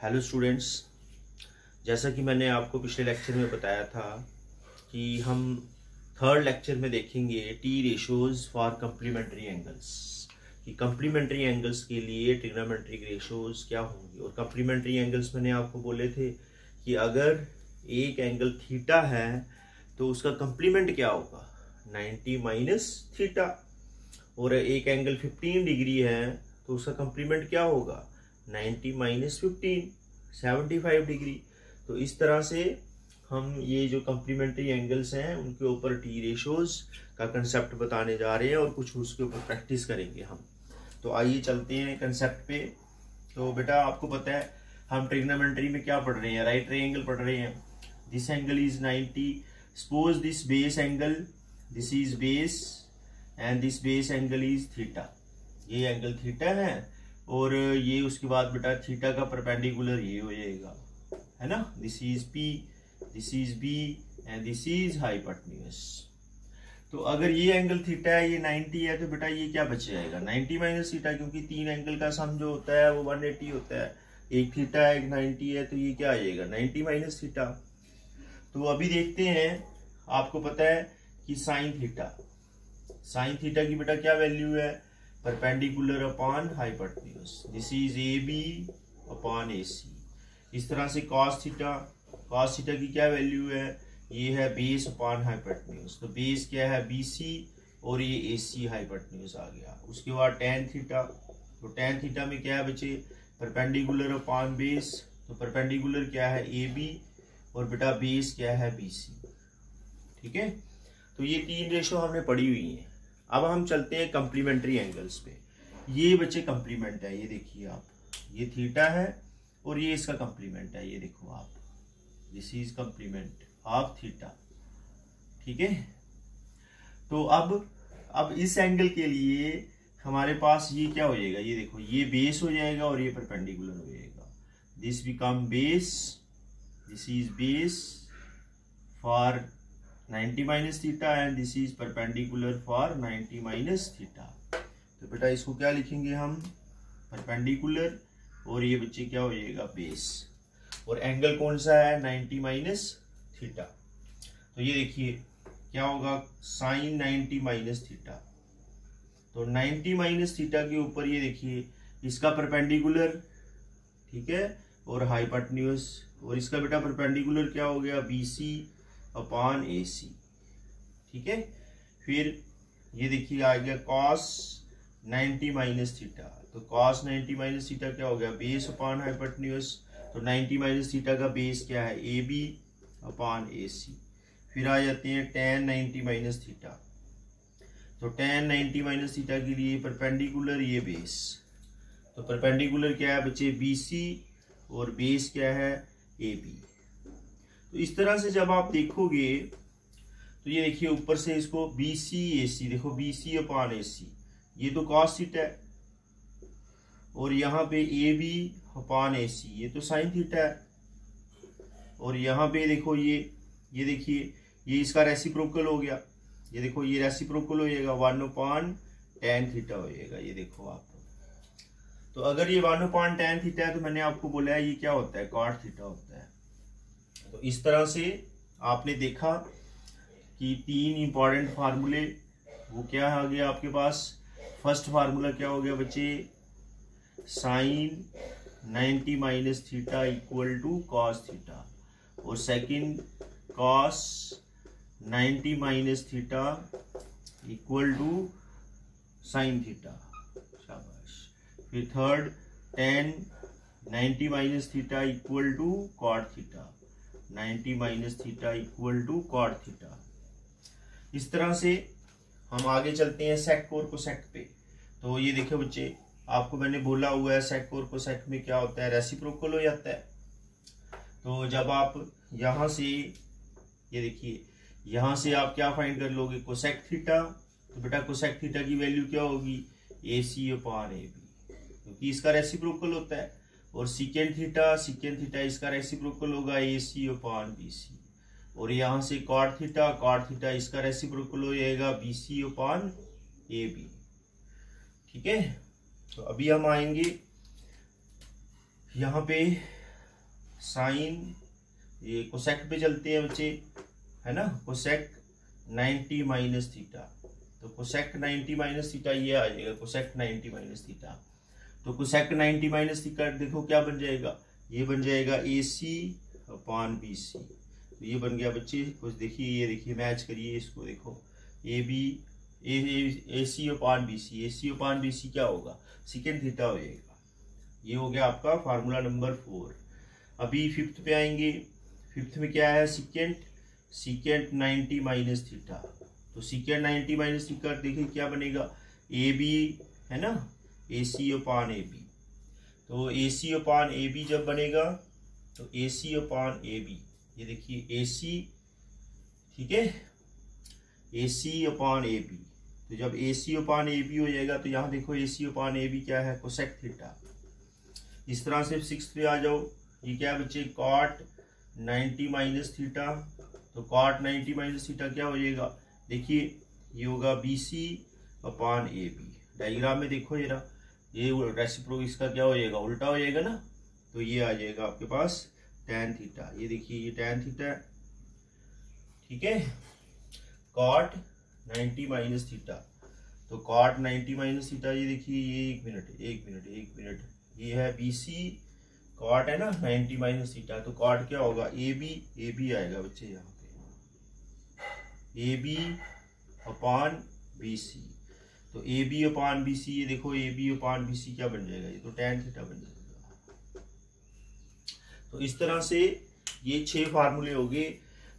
Hello students, जैसा कि मैंने आपको पिछले लेक्चर में बताया था कि हम थर्ड लेक्चर में देखेंगे T ratios for complementary angles, कि कम्प्लीमेंट्री एंगल्स के लिए ट्रिग्नोमेट्रिक रेशोज क्या होंगे। और कम्प्लीमेंट्री एंगल्स मैंने आपको बोले थे कि अगर एक एंगल थीटा है तो उसका कम्प्लीमेंट क्या होगा, 90 माइनस थीटा। और एक एंगल 15 डिग्री है तो उसका कम्प्लीमेंट क्या होगा, 90 माइनस 15, 75 डिग्री। तो इस तरह से हम ये जो कम्प्लीमेंट्री एंगल्स हैं उनके ऊपर टी रेशोज का कंसेप्ट बताने जा रहे हैं और कुछ उसके ऊपर प्रैक्टिस करेंगे हम। तो आइए चलते हैं कंसेप्ट पे। तो बेटा आपको पता है हम ट्रिग्नोमेट्री में क्या पढ़ रहे हैं, राइट ट्रायंगल पढ़ रहे हैं। This angle is 90, suppose this base angle, this is base and this base angle is theta. ये एंगल थीटा है और ये उसके बाद बेटा थीटा का परपेंडिकुलर ये हो जाएगा, है ना। This is P, this is B and this is hypotenuse. तो अगर ये एंगल थीटा है, ये 90 है, तो बेटा ये क्या बच जाएगा, 90 माइनस थीटा, क्योंकि तीन एंगल का सम जो होता है वो 180 होता है। एक थीटा है, एक 90 है, तो ये क्या आ जाएगा, 90 माइनस थीटा। तो अभी देखते हैं, आपको पता है कि साइन थीटा की बेटा क्या वैल्यू है, perpendicular upon hypotenuse. This is A B upon A C. इस तरह से कॉस थीटा की क्या वैल्यू है, ये है बेस अपॉन हाइपोटेन्यूज। तो बेस क्या है, बी सी, और ये ए सी हाइपोटेन्यूज आ गया। उसके बाद टेन थीटा, तो टेन थीटा में क्या बचे, परपेंडिकुलर अपॉन बेस। तो परपेंडिकुलर क्या है, ए बी, और बेटा बेस क्या है, बी सी। ठीक है, तो ये तीन रेशो हमने पढ़ी हुई है। अब हम चलते हैं कम्प्लीमेंट्री एंगल्स पे। ये बच्चे कम्प्लीमेंट है, ये देखिए आप, ये थीटा है और ये इसका कम्प्लीमेंट है, ये देखो आप, this is complement of theta. ठीक है, तो अब इस एंगल के लिए हमारे पास ये क्या हो जाएगा, ये देखो, ये बेस हो जाएगा और ये परपेंडिकुलर हो जाएगा। This become base, this is base for 90 minus theta and this is perpendicular for 90 minus theta. तो बेटा इसको क्या लिखेंगे हम, परपेंडिकुलर, और ये बच्चे क्या हो जाएगा, बेस। और एंगल कौन सा है, 90 माइनस थीटा। तो ये देखिए क्या होगा, साइन 90 माइनस थीटा। तो 90 माइनस थीटा के ऊपर ये देखिए इसका परपेंडिकुलर, ठीक है, और हाइपोटेन्यूज, और इसका बेटा परपेंडिकुलर क्या हो गया, बी सी अपॉन ए सी। ठीक है, फिर ये देखिए आ गया कॉस 90 माइनस थीटा। तो कॉस 90 माइनस थीटा क्या हो गया, बेस अपॉन हाइपोटेन्यूज। तो 90 माइनस थीटा का बेस क्या है, ए बी अपॉन ए सी। फिर आ जाते हैं टेन 90 माइनस थीटा। तो टेन 90 माइनस थीटा के लिए परपेंडिकुलर ये बेस। तो परपेंडिकुलर क्या है बच्चे, बी सी, और बेस क्या है, ए बी। तो इस तरह से जब आप देखोगे तो ये देखिए ऊपर से इसको बी सी ए सी, देखो बी सी अपॉन ए सी, ये तो कॉस थीटा है, और यहाँ पे ए बी अपॉन ए सी, ये तो साइन थीटा है। और यहाँ पे देखो ये देखिए ये इसका रेसिप्रोकल हो गया, ये देखो ये रेसिप्रोकल हो जाएगा, 1 अपॉन टेन थीटा हो जाएगा, ये देखो आप। तो अगर ये 1 अपॉन टेन थीटा है तो मैंने आपको बोला है ये क्या होता है, कॉट थीटा होता है। तो इस तरह से आपने देखा कि तीन इंपॉर्टेंट फार्मूले, वो क्या आ गया आपके पास। फर्स्ट फार्मूला क्या हो गया बच्चे, sine 90 minus theta equal to cos theta, और second cos 90 minus theta equal to sine theta, शाबाश। फिर third tan 90 minus theta equal to cot theta, 90 minus theta equal to cot theta. इस तरह से हम आगे चलते हैं सेक और कोसेक पे। तो ये देखिए बच्चे, आपको मैंने बोला हुआ है सेक और कोसेक में क्या होता है, रेसिप्रोकल हो जाता है। तो जब आप यहाँ से, ये देखिए यहाँ से आप क्या फाइंड कर लोगे, कोसेक थीटा। तो बेटा कोसेक थीटा की वैल्यू क्या होगी, ए सी अपॉन ए बी, क्योंकि इसका रेसिप्रोकल होता है। और सीकेंड थीटा इसका रेसिप्रोकल होगा, ए सी अपॉन बी सी। और यहाँ से कॉट थीटा इसका रेसिप्रोकल हो जाएगा, B C upon A B. ठीक है, तो अभी हम आएंगे यहाँ पे साइन, ये कोसेक पे चलते हैं बच्चे, है ना, कोसेक 90 माइनस थीटा। तो कोसेक 90 माइनस थीटा ये आ जाएगा, कोसेक 90 माइनस थीटा। तो कोसेक 90 माइनस थीटा देखो क्या बन जाएगा, ये बन जाएगा AC अपॉन BC। तो ये बन गया बच्चे, कुछ देखिए, ये देखिए मैच करिए इसको, देखो AC upon BC, AC upon BC क्या होगा, सेकेंड थीटा हो जाएगा। ये हो गया आपका फार्मूला नंबर 4। अभी फिफ्थ पे आएंगे। फिफ्थ में क्या है, सीकेंट 90 माइनस थीटा। तो सीकेंट 90 माइनस थीटा देखिए क्या बनेगा, AB है ना, AC अपॉन AB। तो AC अपॉन AB जब बनेगा तो AC अपॉन AB, ये देखिए AC, ठीक है, AC अपॉन AB। तो जब AC अपॉन AB हो जाएगा तो यहाँ देखो AC अपॉन AB क्या है, कोसेक थीटा। इस तरह से सिक्स्थ पे आ जाओ, ये क्या है बच्चे, कॉट 90 माइनस थीटा। तो कॉट 90 माइनस थीटा क्या हो जाएगा, देखिए ये होगा BC अपॉन AB। डायग्राम में देखो जरा, ये रेसिप्रोक इसका क्या हो जाएगा, उल्टा हो जाएगा ना। तो ये आ जाएगा आपके पास tan थीटा, ये देखिए ये tan थीटा, ठीक है, कॉट 90 माइनस थीटा। तो कॉट 90 माइनस थीटा, ये देखिए ये एक मिनट, ये है BC, कॉट है ना 90 माइनस थीटा। तो कॉट क्या होगा, AB आएगा बच्चे यहाँ पे, AB अपॉन BC। तो AB अपॉन BC, ये देखो AB अपॉन BC क्या बन जाएगा, ये तो tan थीटा बन जाएगा। तो इस तरह से ये 6 फार्मूले हो गए,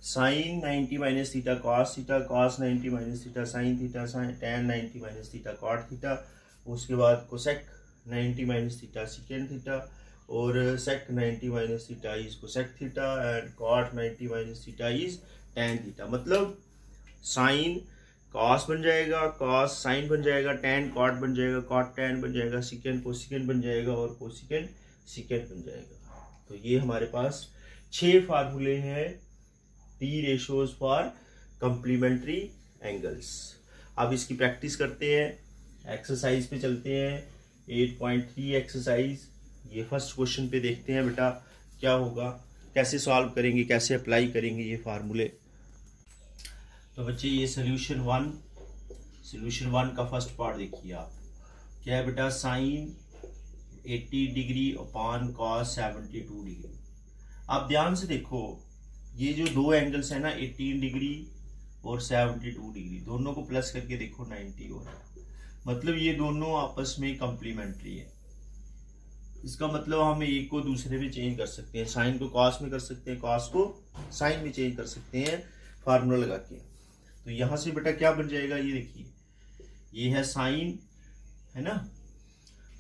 sine 90 minus theta cos theta, cos 90 minus theta sine theta, tan 90 minus theta cot theta. उसके बाद cosec 90 minus theta second theta, और sec 90 minus theta is cosec theta, and cot 90 minus theta is tan theta. मतलब sine cos बन जाएगा, cos sine बन जाएगा, tan cot बन जाएगा, कॉट tan बन जाएगा, सेकेंड कोसिकेंट बन जाएगा, और कोसिकेंट सेकेंट बन जाएगा। तो ये हमारे पास 6 फार्मूले हैं T ratios for complementary angles. अब इसकी प्रैक्टिस करते हैं, एक्सरसाइज पे चलते हैं। 8.3 एक्सरसाइज, ये फर्स्ट क्वेश्चन पे देखते हैं बेटा क्या होगा, कैसे सॉल्व करेंगे, कैसे अप्लाई करेंगे ये फार्मूले। तो बच्चे ये सोल्यूशन वन का फर्स्ट पार्ट देखिए आप, क्या है बेटा, sine 80 degree upon cos 72 degree. आप ध्यान से देखो, ये जो दो एंगल्स है ना 18 डिग्री और 72 डिग्री, दोनों को प्लस करके देखो 90 हो रहा है। मतलब ये दोनों आपस में कंप्लीमेंट्री है। इसका मतलब हम एक को दूसरे में चेंज कर सकते हैं, साइन को कॉस में कर सकते हैं, कॉस को साइन में चेंज कर सकते हैं फार्मूला लगा के। तो यहां से बेटा क्या बन जाएगा, ये देखिए ये है साइन, है ना,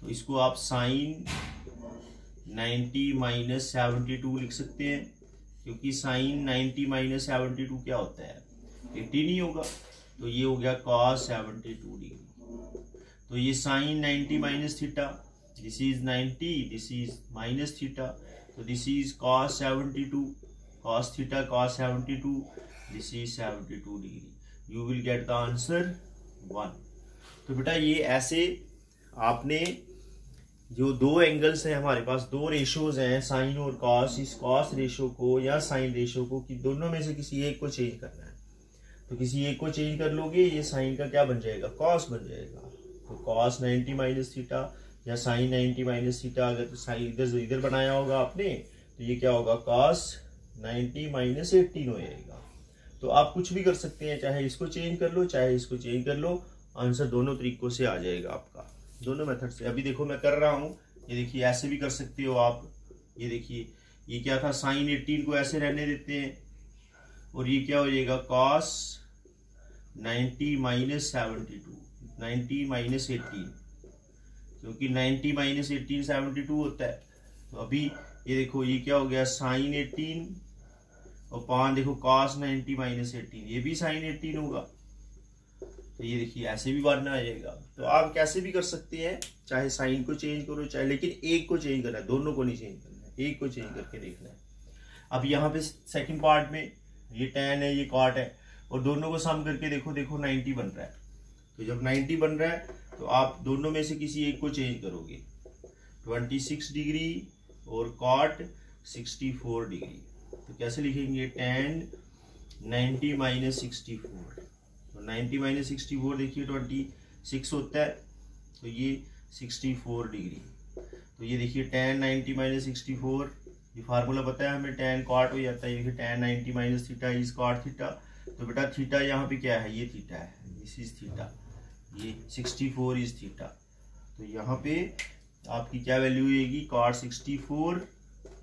तो इसको आप साइन 90 माइनस 72 लिख सकते हैं, क्योंकि साइन 90 माइनस 72 क्या होता है, 80 नहीं होगा। तो ये हो गया कॉस 72 डिग्री। तो ये sine 90 minus theta, this is 90, this is minus theta, तो this is cos 72, cos theta cos 72, this is 72 degree. You will get the answer 1। तो बेटा ये ऐसे आपने जो दो एंगल्स हैं हमारे पास, दो रेशोज हैं साइन और कॉस, इस कॉस रेशो को या साइन रेशो को कि दोनों में से किसी एक को चेंज करना है। तो किसी एक को चेंज कर लोगे, ये साइन का क्या बन जाएगा, कॉस बन जाएगा। तो कॉस 90 माइनस थीटा या साइन 90 माइनस थीटा, अगर साइन इधर बनाया होगा आपने तो ये क्या होगा, कॉस 90 माइनस 18 हो जाएगा। तो आप कुछ भी कर सकते हैं, चाहे इसको चेंज कर लो चाहे इसको चेंज कर लो, आंसर दोनों तरीकों से आ जाएगा आपका, दोनों मेथड से। अभी देखो मैं कर रहा हूं, ये देखिए ऐसे भी कर सकते हो आप। ये देखिए ये क्या था, साइन 18 को ऐसे रहने देते हैं, और ये क्या हो जाएगा, कॉस 90 माइनस 72, 90 माइनस 18, क्योंकि 90 माइनस 18 72 होता है। तो अभी ये देखो ये क्या हो गया, साइन 18 और पान देखो कॉस 90 माइनस 18, ये भी साइन 18 होगा। तो ये देखिए ऐसे भी बनना आ जाएगा। तो आप कैसे भी कर सकते हैं, चाहे साइन को चेंज करो चाहे, लेकिन एक को चेंज करना है, दोनों को नहीं चेंज करना है, एक को चेंज करके देखना है। अब यहाँ पे सेकंड पार्ट में ये tan है ये कॉट है, और दोनों को सम करके देखो 90 बन रहा है। तो जब 90 बन रहा है तो आप दोनों में से किसी एक को चेंज करोगे, 26 डिग्री और कॉट 64 डिग्री। तो कैसे लिखेंगे, tan 90 माइनस 64। तो 90 माइनस 64 देखिए 26 होता है, तो ये 64 डिग्री। तो ये देखिए tan 90 माइनस 64, ये फार्मूला पता है हमें, tan cot हो जाता है। ये tan 90 minus theta is cot theta. तो बेटा थीटा यहाँ पे क्या है, ये थीटा है, दिस इज थीटा, ये 64 इज थीटा। तो यहाँ पे आपकी क्या वैल्यू होगी, cot 64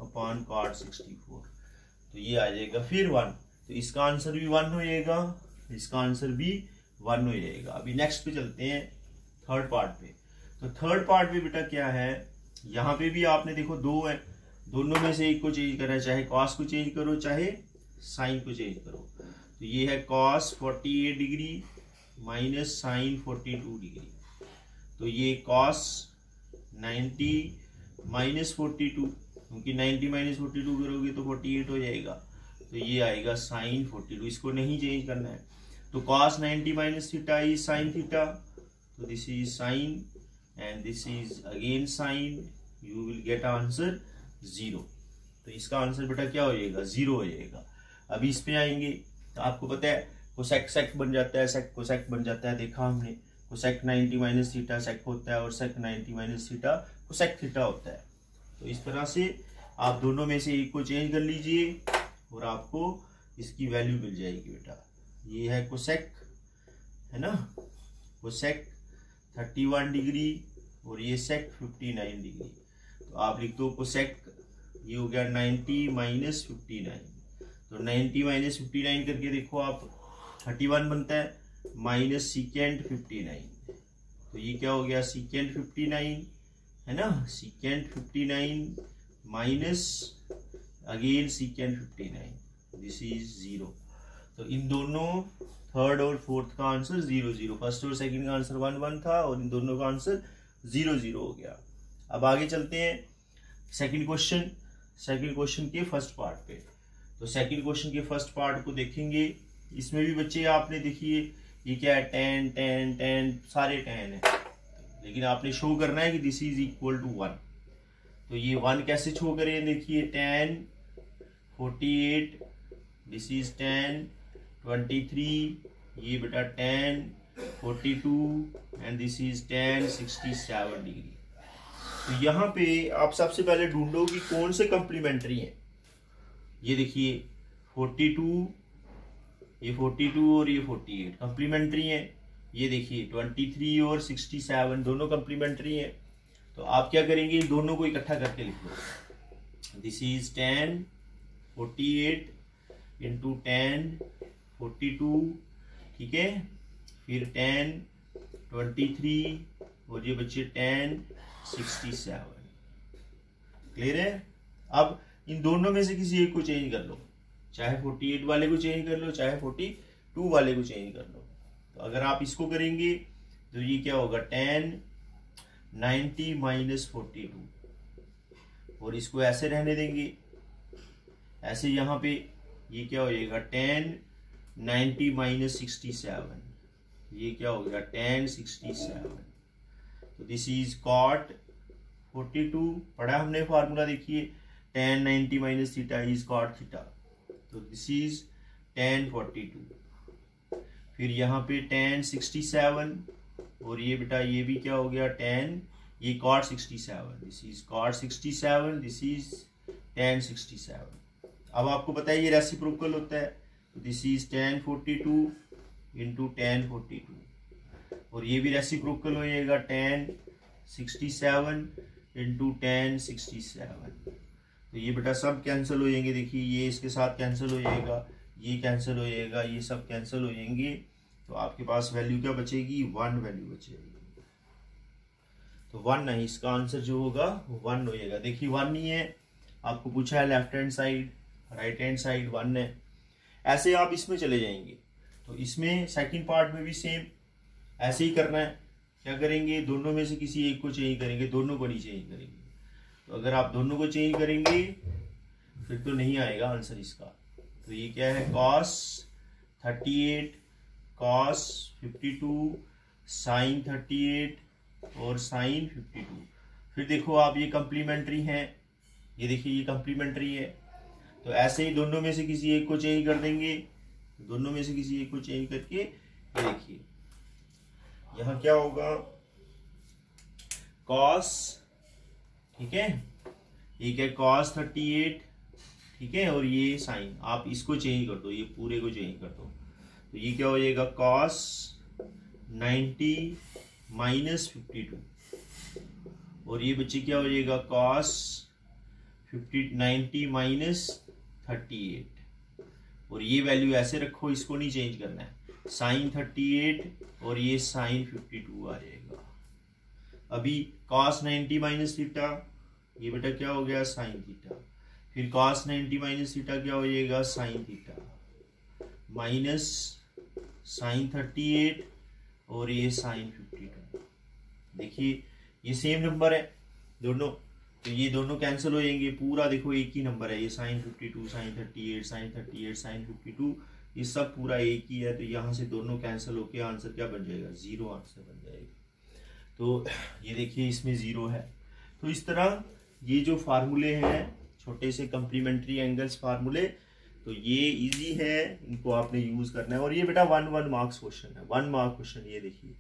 अपॉन cot 64। तो ये आ जाएगा फिर 1। तो इसका आंसर भी 1 हो जाएगा, इसका आंसर भी 1 हो जाएगा। अभी नेक्स्ट पे चलते हैं, थर्ड पार्ट पे। तो थर्ड पार्ट पे बेटा क्या है, यहाँ पे भी आपने देखो दो है, दोनों में से एक को चेंज करना है, चाहे कॉस को चेंज करो चाहे साइन को चेंज करो। तो ये है cos 48 degree minus sine 42 degree. तो ये cos 90 माइनस 42, क्योंकि 90 माइनस 42 करोगे तो 48 हो जाएगा। तो ये आएगा साइन 42, इसको नहीं चेंज करना है। तो cos 90 minus theta is sine theta, तो this is sine and this is again sine, you will get answer 0। तो इसका आंसर बेटा क्या हो जाएगा, 0 हो जाएगा। अभी इस पे आएंगे, तो आपको पता है कोसेक सेक बन जाता है, सेक कोसेक बन जाता है, देखा हमने। कोसेक 90 माइनस थीटा सेक होता है और sec 90 minus theta cosec theta होता है। तो इस तरह से आप दोनों में से एक को चेंज कर लीजिए और आपको इसकी वैल्यू मिल जाएगी बेटा। ये है कोसेक, है ना, कोसेक 31 डिग्री और ये सेक 59 डिग्री। तो आप लिख दो कोसेक, ये हो गया 90 माइनस 59। तो 90 माइनस 59 करके देखो आप, 31 बनता है माइनस सीकेंट 59। तो ये क्या हो गया, सीकेंट 59, है ना, secant 59 minus again secant 59, this is 0। तो इन दोनों थर्ड और फोर्थ का आंसर 0 0, फर्स्ट और सेकंड का आंसर 1 1 था और इन दोनों का आंसर 0 0 हो गया। अब आगे चलते हैं सेकंड क्वेश्चन के फर्स्ट पार्ट पे। तो सेकंड क्वेश्चन के फर्स्ट पार्ट को देखेंगे, इसमें भी बच्चे आपने देखिए ये क्या है, tan tan tan सारे tan है, लेकिन आपने शो करना है कि दिस इज इक्वल टू 1। तो ये 1 कैसे शो करें, देखिए tan 48, दिस इज tan 23, ये बेटा tan 42 and this is tan 67 degree. तो यहाँ पे आप सबसे पहले ढूंढो कि कौन से कंप्लीमेंट्री हैं। ये देखिए 42, ये 42 और ये 48 कंप्लीमेंट्री हैं। ये देखिए 23 और 67 दोनों कंप्लीमेंट्री हैं। तो आप क्या करेंगे, इन दोनों को इकट्ठा करके लिख लो। This is tan 48 into tan 42, ठीक है, फिर tan 23 और ये बच्चे tan 67। क्लियर है। अब इन दोनों में से किसी एक को चेंज कर लो, चाहे 48 वाले को चेंज कर लो चाहे 42 वाले को चेंज कर लो। तो अगर आप इसको करेंगे तो ये क्या होगा, tan 90 माइनस 42 और इसको ऐसे रहने देंगे ऐसे। यहाँ पे ये क्या हो जाएगा, tan 90 माइनस 67, ये क्या हो गया tan 67। तो दिस इज cot 42, पढ़ा हमने फार्मूला, देखिए tan 90 minus theta is cot theta. तो दिस इज tan 42, फिर यहाँ पे tan 67 और ये बेटा ये भी क्या हो गया tan, ये cot 67, this is cot 67, this is tan 67। अब आपको पता है ये रेसिप्रोकल होता है, तो this is tan 42 into tan 42 और ये भी रेसिप्रोकल हो जाएगा tan 67 इंटू tan 67। तो ये बेटा सब कैंसिल हो जाएंगे, देखिए ये इसके साथ कैंसिल हो जाएगा, ये कैंसिल हो जाएगा, ये सब कैंसिल हो जाएंगे। तो आपके पास वैल्यू क्या बचेगी, 1 वैल्यू बचेगी। तो 1 नहीं, इसका आंसर जो होगा 1 हो जाएगा। देखिए 1 नहीं है, आपको पूछा है left hand side, right hand side 1 है। ऐसे आप इसमें चले जाएंगे, तो इसमें सेकंड पार्ट में भी सेम ऐसे ही करना है। क्या करेंगे, दोनों में से किसी एक को चेंज करेंगे, दोनों को नहीं चेंज करेंगे। तो अगर आप दोनों को चेंज करेंगे फिर तो नहीं आएगा आंसर इसका। तो ये क्या है, cos 38, cos 52, sin 38 और sin 52। फिर देखो आप ये कंप्लीमेंट्री हैं, ये देखिए ये कम्प्लीमेंट्री है। तो ऐसे ही दोनों में से किसी एक को चेंज कर देंगे, दोनों में से किसी एक को चेंज करके ये देखिए यहाँ क्या होगा, कॉस, ठीक है, एक है कॉस 38, ठीक है, और ये साइन, आप इसको चेंज कर दो, ये पूरे को चेंज कर दो, तो ये क्या हो जाएगा, कॉस 90 माइनस 52, और ये बच्चे क्या हो जाएगा, कॉस 90 माइनस 38, और ये वैल्यू ऐसे रखो, इसको नहीं चेंज करना है, साइन 38 और ये साइन 52 आ जाएगा। अभी कॉस 90 माइनस थीटा, ये बेटा क्या हो गया, साइन थीटा, फिर कॉस 90 माइनस थीटा क्या हो जाएगा, साइन थीटा, माइनस साइन 38 और ये साइन 52। देखिए ये सेम नंबर है दोनों, तो ये दोनों कैंसिल हो जाएंगे, पूरा देखो एक ही नंबर है, ये साइन 52 साइन 38 साइन 38 साइन 52, ये सब पूरा एक ही है, तो यहाँ से दोनों कैंसिल होके आंसर क्या बन जाएगा, 0 आंसर बन जाएगा। तो ये देखिए इसमें 0 है। तो इस तरह ये जो फार्मूले हैं छोटे से कम्प्लीमेंट्री एंगल्स फार्मूले, तो ये इजी है, इनको आपने यूज करना है। और ये बेटा 1 मार्क्स क्वेश्चन है, 1 मार्क क्वेश्चन। ये देखिए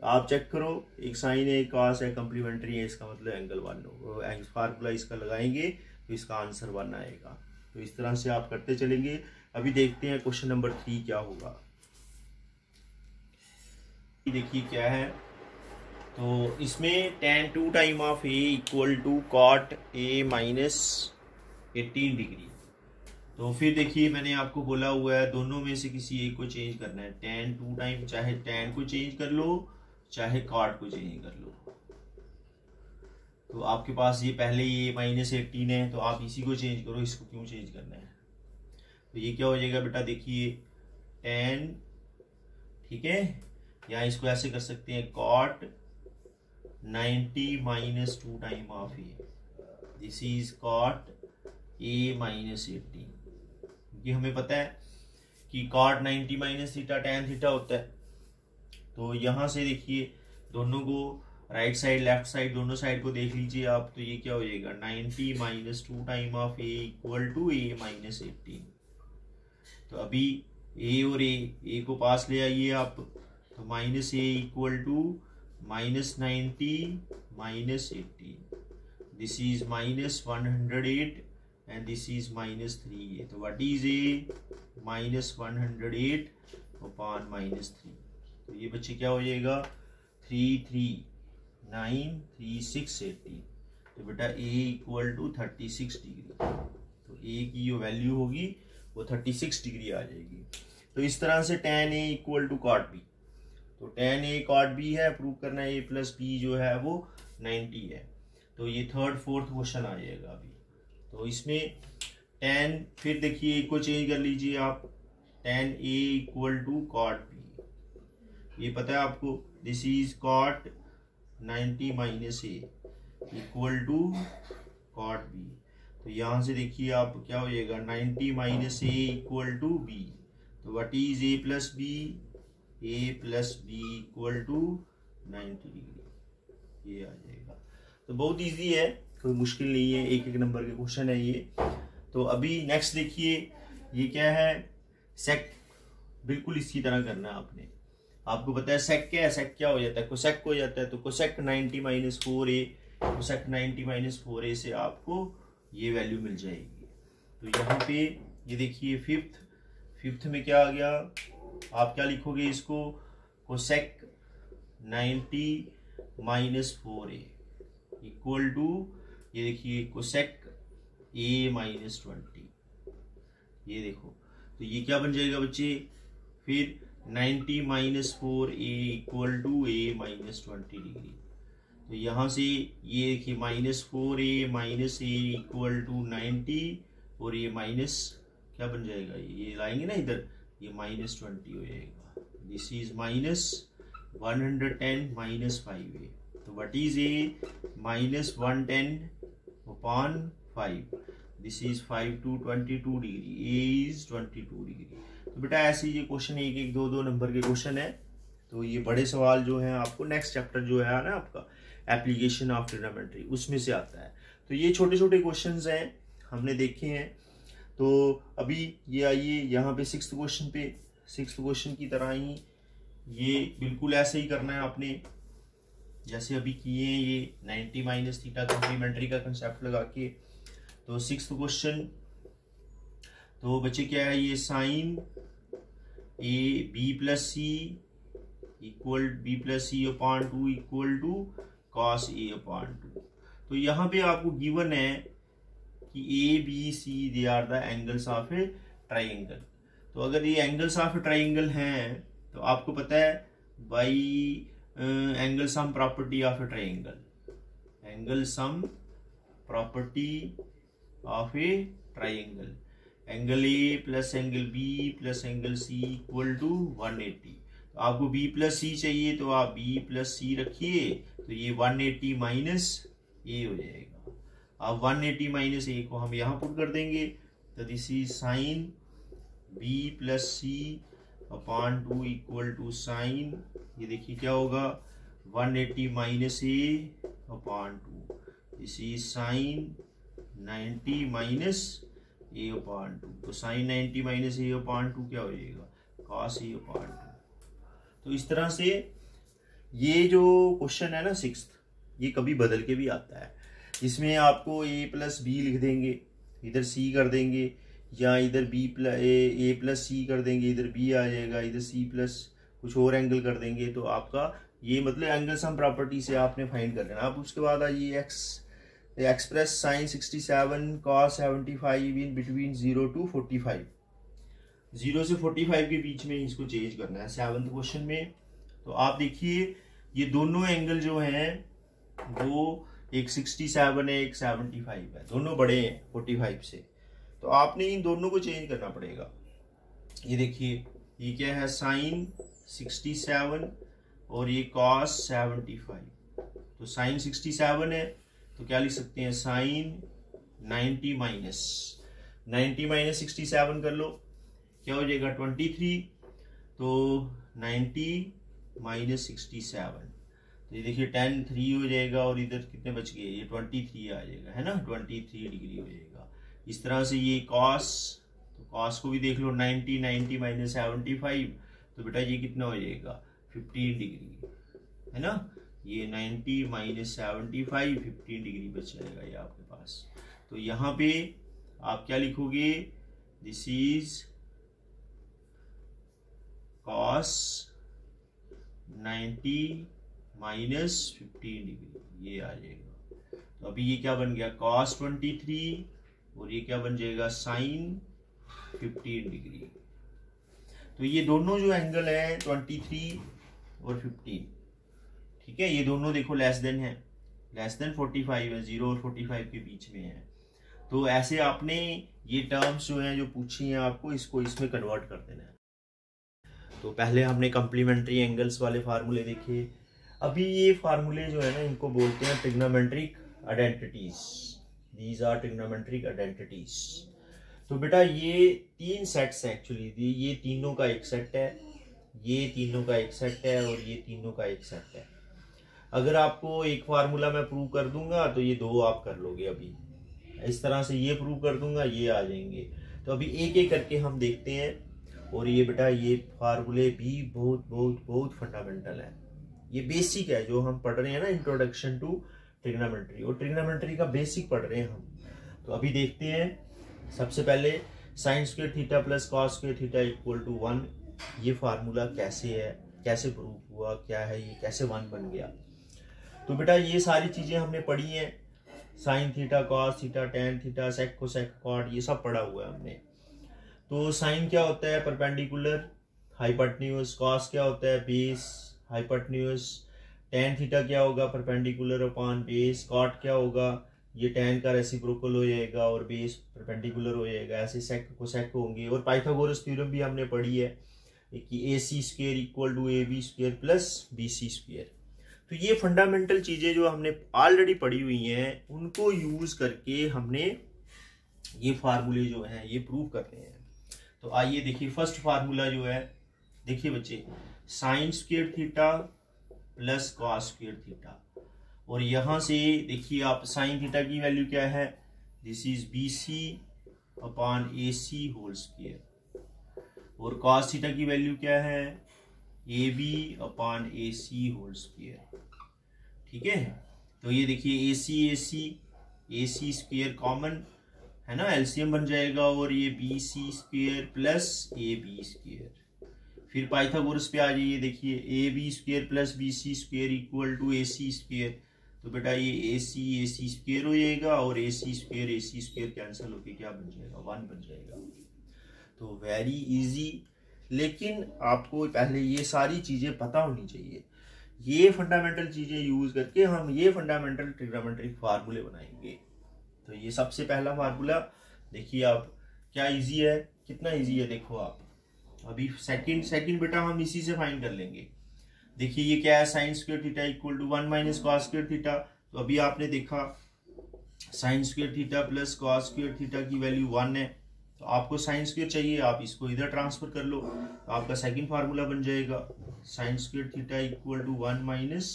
आप चेक करो, एक साइन है, एक कॉस है, कम्प्लीमेंट्री है, इसका मतलब एंगल 1 हो, फार्मूला इसका लगाएंगे तो इसका आंसर 1 आएगा। तो इस तरह से आप करते चलेंगे। अभी देखते हैं क्वेश्चन नंबर 3 क्या होगा। देखिए क्या है, तो इसमें tan 2 time of a equal to cot a minus 18 degree. तो फिर देखिए मैंने आपको बोला हुआ है दोनों में से किसी एक को चेंज करना है, tan 2 टाइम, चाहे tan को चेंज कर लो चाहे कॉट को चेंज कर लो। तो आपके पास ये पहले ये माइनस 18 है, तो आप इसी को चेंज करो, इसको क्यों चेंज करना है। तो ये क्या हो जाएगा बेटा, देखिए tan, ठीक है, या इसको ऐसे कर सकते हैं cot 90 minus 2 time of a, this is cot a minus 18, क्योंकि हमें पता है कि cot 90 minus theta tan theta होता है। तो यहां से देखिए दोनों को राइट साइड लेफ्ट साइड दोनों साइड को देख लीजिए आप, तो ये क्या हो जाएगा 90 minus 2 time of a equal to a minus 18। तो अभी a और a को पास ले आइए आप, तो minus a equal to minus 90 minus 18, this is minus 108 and this is minus 3a. तो what is a minus 108 upon minus 3। तो ये बच्चे क्या हो जाएगा 3 3 9 3 6 18। तो बेटा a इक्वल टू 36 डिग्री, तो a की जो वैल्यू होगी वो 36 डिग्री आ जाएगी। तो इस तरह से tan a equal to cot b, तो tan a cot b है, प्रूव करना है a प्लस b जो है वो 90 है। तो ये थर्ड फोर्थ क्वेश्चन आ जाएगा अभी। तो इसमें tan, फिर देखिए को चेंज कर लीजिए आप, tan a equal to cot b, ये पता है आपको, this is cot 90 minus a equal to cot b। तो यहाँ से देखिए आप क्या हो जाएगा 90 minus a equal to b, तो what is a plus b, a plus b equal to 90 degree, ये आ जाएगा। तो बहुत इजी है, कोई मुश्किल नहीं है, एक एक नंबर के क्वेश्चन है ये। तो अभी नेक्स्ट देखिए, ये क्या है, सेक, बिल्कुल इसी तरह करना है आपने। आपको पता है सेक क्या है, सेक क्या हो जाता है, कोसेक हो जाता है। तो cosec 90 minus 4a, cosec 90 minus 4a से आपको ये वैल्यू मिल जाएगी। तो यहाँ पे ये देखिए फिफ्थ में क्या आ गया, आप क्या लिखोगे इसको, cosec 90 minus 4a equal to, ये देखिए कोसेक a माइनस 20, ये देखो। तो ये क्या बन जाएगा बच्चे, फिर 90 minus 4a equal to a minus 20 degree. तो यहाँ से ये देखिए minus 4a minus a equal to 90, और ये माइनस क्या बन जाएगा, ये लाएंगे ना इधर, ये माइनस 20 हो जाएगा। This is minus 110 minus 5a, तो what is a, minus 110 upon 5, this is 5 to 22 degree, a is 22 degree. तो बेटा ऐसे ये क्वेश्चन एक एक दो नंबर के क्वेश्चन है। तो ये बड़े सवाल जो है आपको नेक्स्ट चैप्टर जो है ना आपका एप्लीकेशन ऑफ ट्रिग्नोमेट्री, उसमें से आता है। तो ये छोटे छोटे क्वेश्चंस हैं हमने देखे हैं। तो अभी ये आइए यहाँ पे सिक्स्थ क्वेश्चन की तरह ही ये बिल्कुल ऐसे ही करना है आपने जैसे अभी किए हैं, ये 90 माइनस थीटा कॉम्प्लीमेंट्री का कंसेप्ट लगा के। तो सिक्स्थ क्वेश्चन, तो बच्चे क्या है, ये sine A B plus C upon 2 equal to cos A upon 2। तो यहाँ पे आपको गिवन है कि A B C they are the angles of a triangle. तो अगर ये एंगल्स ऑफ ए ट्राइंगल हैं तो आपको पता है by angle sum property of a triangle, angle sum property of a triangle, angle A plus angle B plus angle C equal to 180। तो आपको बी प्लस सी चाहिए तो आप बी प्लस सी रखिए, तो ये 180 माइनस ए हो जाएगा। अब 180 माइनस ए को हम यहाँ पुट कर देंगे, तो this is sine B plus C upon 2 equal to sine, ये देखिए क्या होगा 180 minus A upon 2, this is sine 90 minus A upon 2। तो साइन 90 माइनस ए अपॉन 2 क्या हो जाएगा, कॉस ए अपॉन 2। तो इस तरह से ये जो क्वेश्चन है ना सिक्स्थ, ये कभी बदल के भी आता है। इसमें आपको ए प्लस बी लिख देंगे, इधर सी कर देंगे, या इधर बी प्लस ए प्लस सी कर देंगे, इधर बी आ जाएगा, इधर सी प्लस कुछ और एंगल कर देंगे। तो आपका ये मतलब एंगल सम प्रॉपर्टी से आपने फाइंड कर लेना। अब उसके बाद आइए express sine 67 cos 75 in between 0 to 45, 0 से 45 के बीच में इसको चेंज करना है सेवंथ क्वेश्चन में। तो आप देखिए ये दोनों एंगल जो हैं वो एक 67 है, एक 75 है, दोनों बड़े हैं 45 से। तो आपने इन दोनों को चेंज करना पड़ेगा। ये देखिए ये क्या है, साइन 67 और ये कॉस 75। तो साइन 67 है तो क्या लिख सकते हैं, साइन 90 माइनस 67 कर लो, क्या हो जाएगा 23। तो 90 माइनस 67, तो ये देखिए 10 3 हो जाएगा, और इधर कितने बच गए, ये 23 आ जाएगा, है ना, 23 डिग्री हो जाएगा। इस तरह से ये कॉस, तो कॉस को भी देख लो 90 माइनस 75, तो बेटा ये कितना हो जाएगा 15 डिग्री, है ना। ये 90 माइनस 75 15 डिग्री बच जाएगा ये आपके पास। तो यहाँ पे आप क्या लिखोगे, this is cos 90 minus 15 degree, ये आ जाएगा। तो अभी ये क्या बन गया, कॉस 23, और ये क्या बन जाएगा, साइन 15 डिग्री। तो ये दोनों जो एंगल है 23 और 15, ठीक है, ये दोनों देखो लेस देन है, लेस देन 45 है, 0 और 45 के बीच में है। तो ऐसे आपने ये टर्म्स जो हैं जो पूछी हैं आपको, इसको इसमें कन्वर्ट कर देना है। तो पहले हमने कम्प्लीमेंट्री एंगल्स वाले फार्मूले देखे। अभी ये फार्मूले जो है ना, इनको बोलते हैं trigonometric identities, these are trigonometric identities. तो बेटा ये 3 सेट्स हैं एक्चुअली, ये तीनों का एक सेट है, ये तीनों का एक सेट है, और ये तीनों का एक सेट है। अगर आपको एक फार्मूला मैं प्रूव कर दूंगा तो ये 2 आप कर लोगे, अभी इस तरह से ये प्रूव कर दूंगा, ये आ जाएंगे। तो अभी एक एक करके हम देखते हैं। और ये बेटा ये फार्मूले भी बहुत बहुत बहुत फंडामेंटल है, ये बेसिक है जो हम पढ़ रहे हैं ना, इंट्रोडक्शन टू ट्रिग्नोमेट्री, और ट्रिग्नोमेट्री का बेसिक पढ़ रहे हैं हम। तो अभी देखते हैं सबसे पहले sine square theta plus cos square theta equal to 1, ये फार्मूला कैसे है, कैसे प्रूव हुआ, क्या है ये, कैसे 1 बन गया। तो बेटा ये सारी चीजें हमने पढ़ी हैं, sine theta cos theta tan theta sec cosec cot, ये सब पढ़ा हुआ है हमने। तो साइन क्या होता है, परपेंडिकुलर हाइपोटेन्यूज, कॉस क्या होता है, बेस हाइपोटेन्यूज, टेन थीटा क्या होगा, परपेंडिकुलर अपॉन बेस, कॉट क्या होगा, ये टेन का रेसिप्रोकल हो जाएगा और बेस परपेंडिकुलर हो जाएगा, ऐसे सेक कोसेक होंगे। और पाइथागोरस थ्योरम भी हमने पढ़ी है कि AC square equal to AB square plus BC square. तो ये फंडामेंटल चीजें जो हमने ऑलरेडी पढ़ी हुई हैं, उनको यूज करके हमने ये फार्मूले जो हैं ये प्रूव करते हैं। तो आइए देखिए फर्स्ट फार्मूला जो है, देखिए बच्चे, sign square theta plus cos square theta, और यहाँ से देखिए आप साइन थीटा की वैल्यू क्या है, this is BC upon AC whole square, और cos थीटा की वैल्यू क्या है, AB upon AC whole square. ठीक है, तो ये देखिए AC स्क्वायर कॉमन है ना, एलसीएम बन जाएगा, और ये BC square plus AB square. फिर पाइथागोरस पे आ जाइए, देखिए AB square plus BC square equal to AC square, तो बेटा ये AC स्क्वायर हो जाएगा, और AC स्क्वायर कैंसिल होके क्या बन जाएगा, 1 बन जाएगा। तो वेरी इजी, लेकिन आपको पहले ये सारी चीजें पता होनी चाहिए। ये फंडामेंटल चीजें यूज करके हम ये फंडामेंटल ट्रिग्नोमेट्रिक फार्मूले बनाएंगे। तो ये सबसे पहला फार्मूला देखिए आप, क्या इजी है, कितना इजी है, देखो आप अभी सेकंड बेटा हम इसी से फाइंड कर लेंगे। देखिए ये क्या है, sine square theta equal to 1 minus cos square theta. तो अभी आपने देखा sine square theta plus cos square theta की वैल्यू 1 है, तो आपको साइन स्क्वायर चाहिए, आप इसको इधर ट्रांसफर कर लो, तो आपका सेकंड फार्मूला बन जाएगा sine square theta equal to 1 minus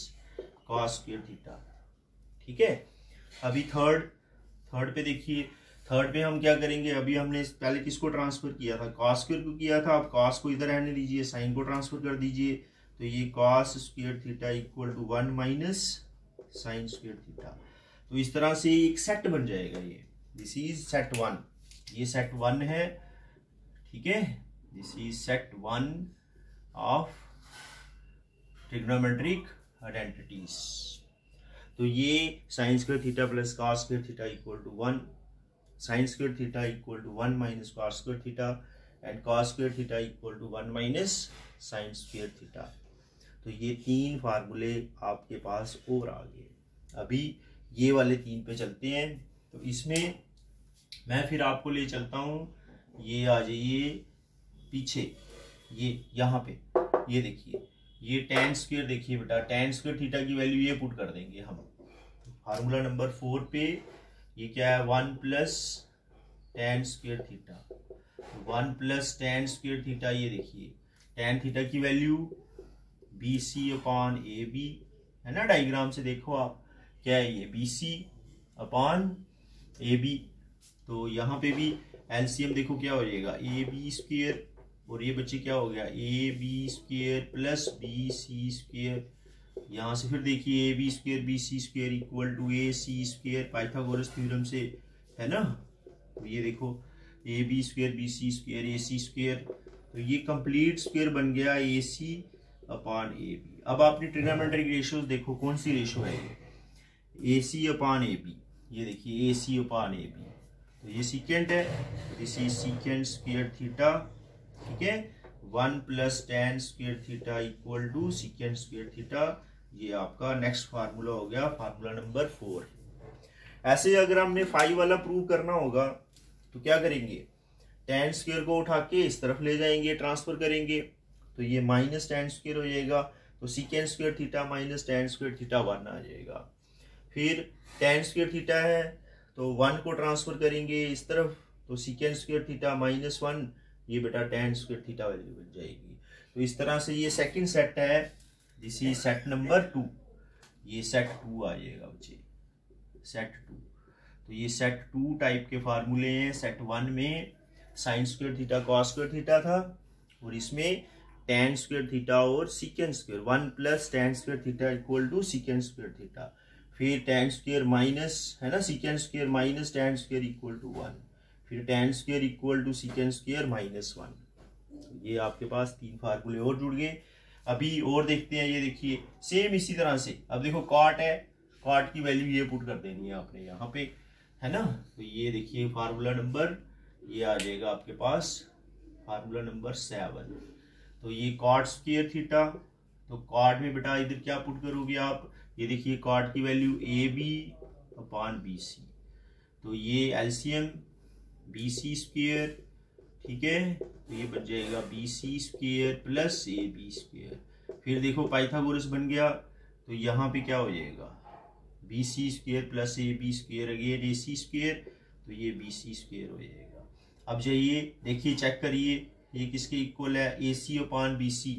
cos square theta. ठीक है, अभी थर्ड पे देखिए, थर्ड पे हम क्या करेंगे, अभी हमने पहले किसको ट्रांसफर किया था, कॉस स्क्वायर को किया था, अब कॉस को इधर रहने दीजिए, साइन को ट्रांसफर कर दीजिए, तो ये cos square theta equal to 1 minus sine square theta. तो इस तरह से एक सेट बन जाएगा, ये दिस इज सेट 1, ये सेट 1 है। ठीक है, this is set 1 of trigonometric identities. तो ये sine square theta plus cos square theta equal to 1, sine square theta equal to 1 minus cos square theta, and cos square theta equal to 1 minus sine square theta. तो ये 3 फार्मूले आपके पास और आ गए। अभी ये वाले 3 पे चलते हैं, तो इसमें मैं फिर आपको ले चलता हूँ, ये आ जाइए पीछे, ये यहाँ पे, ये देखिए ये tan स्क्वायर, देखिए बेटा tan स्क्वायर थीटा की वैल्यू ये पुट कर देंगे हम फार्मूला नंबर 4 पे। ये क्या है, 1 plus tan square theta, 1 plus tan square theta, ये देखिए tan थीटा की वैल्यू BC अपॉन AB है ना, डायग्राम से देखो आप क्या है, ये BC अपॉन AB। तो यहाँ पे भी एलसीएम देखो क्या हो जाएगा, AB स्क्वायर, और ये बच्चे क्या हो गया, AB square plus BC square. यहाँ से फिर देखिए AB square BC square equal to AC square, Pythagoras theorem से है ना। तो ये देखो AB square BC square AC square, तो ये कंप्लीट स्क्वायर बन गया AC अपॉन AB। अब आपने ट्रिग्नोमेट्रिक रेशियोज देखो, कौन सी रेशियो है ये, AC अपॉन AB, ये देखिए AC अपॉन AB, तो ये सीकेंट है, this is secant square theta. ठीक है, 1 plus tan square theta equal to secant square theta. ये आपका नेक्स्ट फार्मूला हो गया, फार्मूला नंबर 4। ऐसे अगर हमने 5 वाला प्रूव करना होगा तो क्या करेंगे, tan स्क्वायर को उठा के इस तरफ ले जाएंगे, ट्रांसफर करेंगे, तो ये माइनस tan स्क्वायर हो जाएगा, तो secant square theta minus tan square theta 1 आ जाएगा। फिर tan स्क्वायर थीटा है, तो 1 को ट्रांसफर करेंगे इस तरफ, तो सीकेंट स्क्वायर थीटा माइनस 1, ये बेटा tan स्क्वायर थीटा वैल्यू बन जाएगी। तो इस तरह से ये सेकंड सेट है, दिस इज सेट नंबर 2, ये सेट 2 आ जाएगा बच्चे, सेट 2। तो ये सेट 2 टाइप के फार्मूले हैं। सेट 1 में sine square theta cos square theta था, और इसमें tan स्क्वायर थीटा और secant square, 1 plus tan square theta equal to secant square theta, फिर tan स्क्वायर माइनस है ना secant square minus tan square equal to 1, फिर tan square equal to secant square minus 1। तो ये आपके पास 3 फार्मूले और जुड़ गए। अभी और देखते हैं, ये देखिए सेम इसी तरह से, अब देखो कॉट है, कॉट की वैल्यू ये पुट कर देनी है आपने यहाँ पे है ना। तो ये देखिए फार्मूला नंबर, ये आ जाएगा आपके पास फार्मूला नंबर 7। तो ये कॉट स्क्वायर थीटा, तो कॉट में बेटा इधर क्या पुट करोगे आप, ये देखिए कॉट की वैल्यू AB अपॉन BC, तो ये एलसीएम BC स्क्वायर, ठीक है, तो ये बन जाएगा BC square plus AB square. फिर देखो पाइथागोरस बन गया, तो यहाँ पे क्या हो जाएगा, BC square plus AB square again AC square, तो ये BC स्क्वायर हो जाएगा। अब जाइए देखिए चेक करिए, ये किसके इक्वल है, AC अपॉन BC,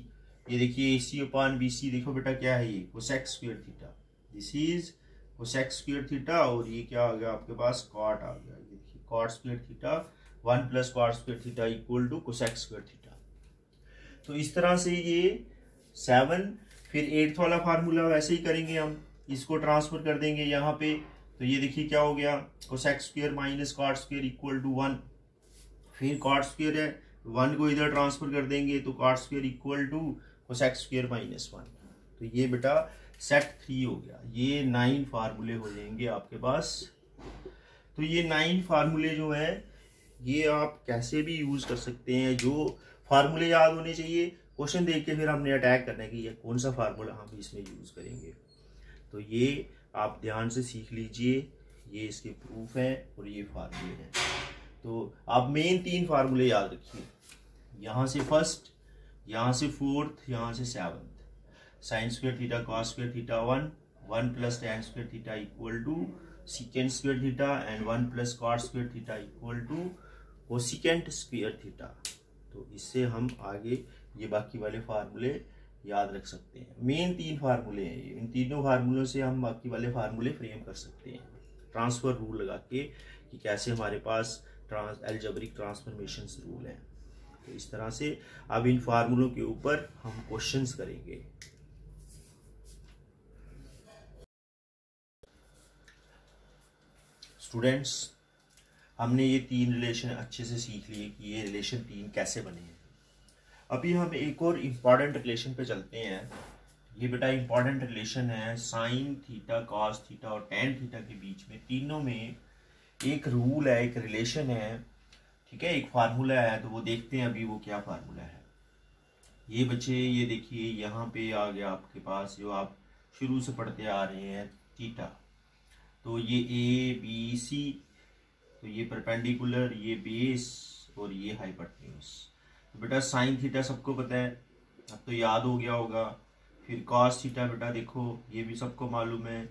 ये देखिए AC अपॉन BC, देखो बेटा क्या है ये, cosec square theta, this is cosec square theta, और ये क्या आ गया आपके पास, कॉट आ गया। ये देखिए cot square theta 1 plus cot square theta equal to cosec square theta. तो इस तरह से ये 7, फिर 8th वाला फार्मूला वैसे ही करेंगे हम, इसको ट्रांसफर कर देंगे यहाँ पे। तो ये देखिए क्या हो गया, cosec square minus cot square equal to 1, फिर कॉट स्क्वायर है 1 को इधर ट्रांसफर कर देंगे तो cot square equal to cosec square minus 1। तो ये बेटा सेट 3 हो गया। ये 9 फार्मूले हो जाएंगे आपके पास। तो ये 9 फार्मूले जो है ये आप कैसे भी यूज कर सकते हैं, जो फार्मूले याद होने चाहिए, क्वेश्चन देख के फिर हमने अटैक करना है कि ये कौन सा फार्मूला हम इसमें यूज करेंगे। तो ये आप ध्यान से सीख लीजिए, ये इसके प्रूफ है और ये फार्मूले हैं। तो आप मेन 3 फार्मूले याद रखिए, यहाँ से फर्स्ट, यहाँ से 4th, यहाँ से 7th। Sine square theta cos square theta 1 plus tan square theta equal to secant square theta, and 1 plus cot square theta equal to cosecant square theta. तो इससे हम आगे ये बाकी वाले फार्मूले याद रख सकते हैं। मेन 3 फार्मूले हैं, इन तीनों फार्मूलों से हम बाकी वाले फार्मूले फ्रेम कर सकते हैं ट्रांसफर रूल लगा के, कि कैसे हमारे पास अलजेब्रिक ट्रांसफॉर्मेशंस रूल है। तो इस तरह से अब इन फार्मूलों के ऊपर हम क्वेश्चंस करेंगे। स्टूडेंट्स, हमने ये 3 रिलेशन अच्छे से सीख लिए कि ये रिलेशन 3 कैसे बने हैं। अभी हम एक और इम्पॉर्टेंट रिलेशन पे चलते हैं। ये बेटा इम्पॉर्टेंट रिलेशन है साइन थीटा कॉस थीटा और टेन थीटा के बीच में, तीनों में एक रूल है, एक रिलेशन है, ठीक है, एक फार्मूला है। तो वो देखते हैं अभी वो क्या फार्मूला है। ये बच्चे ये देखिए यहाँ पे आ गया आपके पास, जो आप शुरू से पढ़ते आ रहे हैं, थीटा। तो ये ए बी सी, तो ये परपेंडिकुलर, ये बेस और ये हाइपोटेन्यूज। तो बेटा साइन थीटा सबको पता है, अब तो याद हो गया होगा। फिर कॉस थीटा बेटा देखो ये भी सबको मालूम है।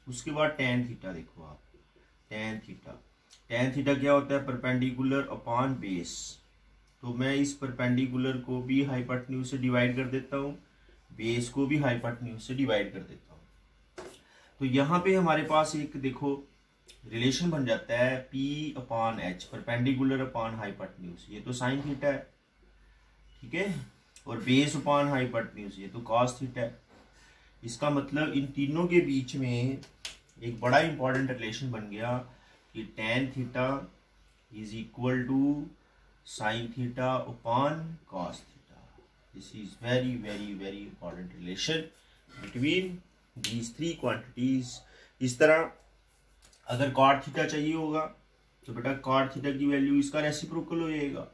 उसके बाद टेन थीटा देखो आप, टेन थीटा क्या होता है, परपेंडिकुलर अपॉन बेस। तो मैं इस परपेंडिकुलर को भी हाइपोटेन्यूज से डिवाइड कर देता हूँ, बेस को भी हाइपोटेन्यूज से डिवाइड कर देता हूँ। तो यहाँ पे हमारे पास एक देखो रिलेशन बन जाता है P upon H, perpendicular upon hypotenuse, ये तो साइन थीटा है, ठीक है, और बेस अपॉन हाइपोटेन्यूज, ये तो कॉस थीटा है। इसका मतलब इन तीनों के बीच में एक बड़ा इंपॉर्टेंट रिलेशन बन गया कि tan theta is equal to sine theta upon cos theta. This is very very very important relation between these 3 quantities. इस तरह अगर कॉट थीटा चाहिए होगा तो बेटा कॉट थीटा की वैल्यू इसका रेसिप्रोकल हो जाएगा,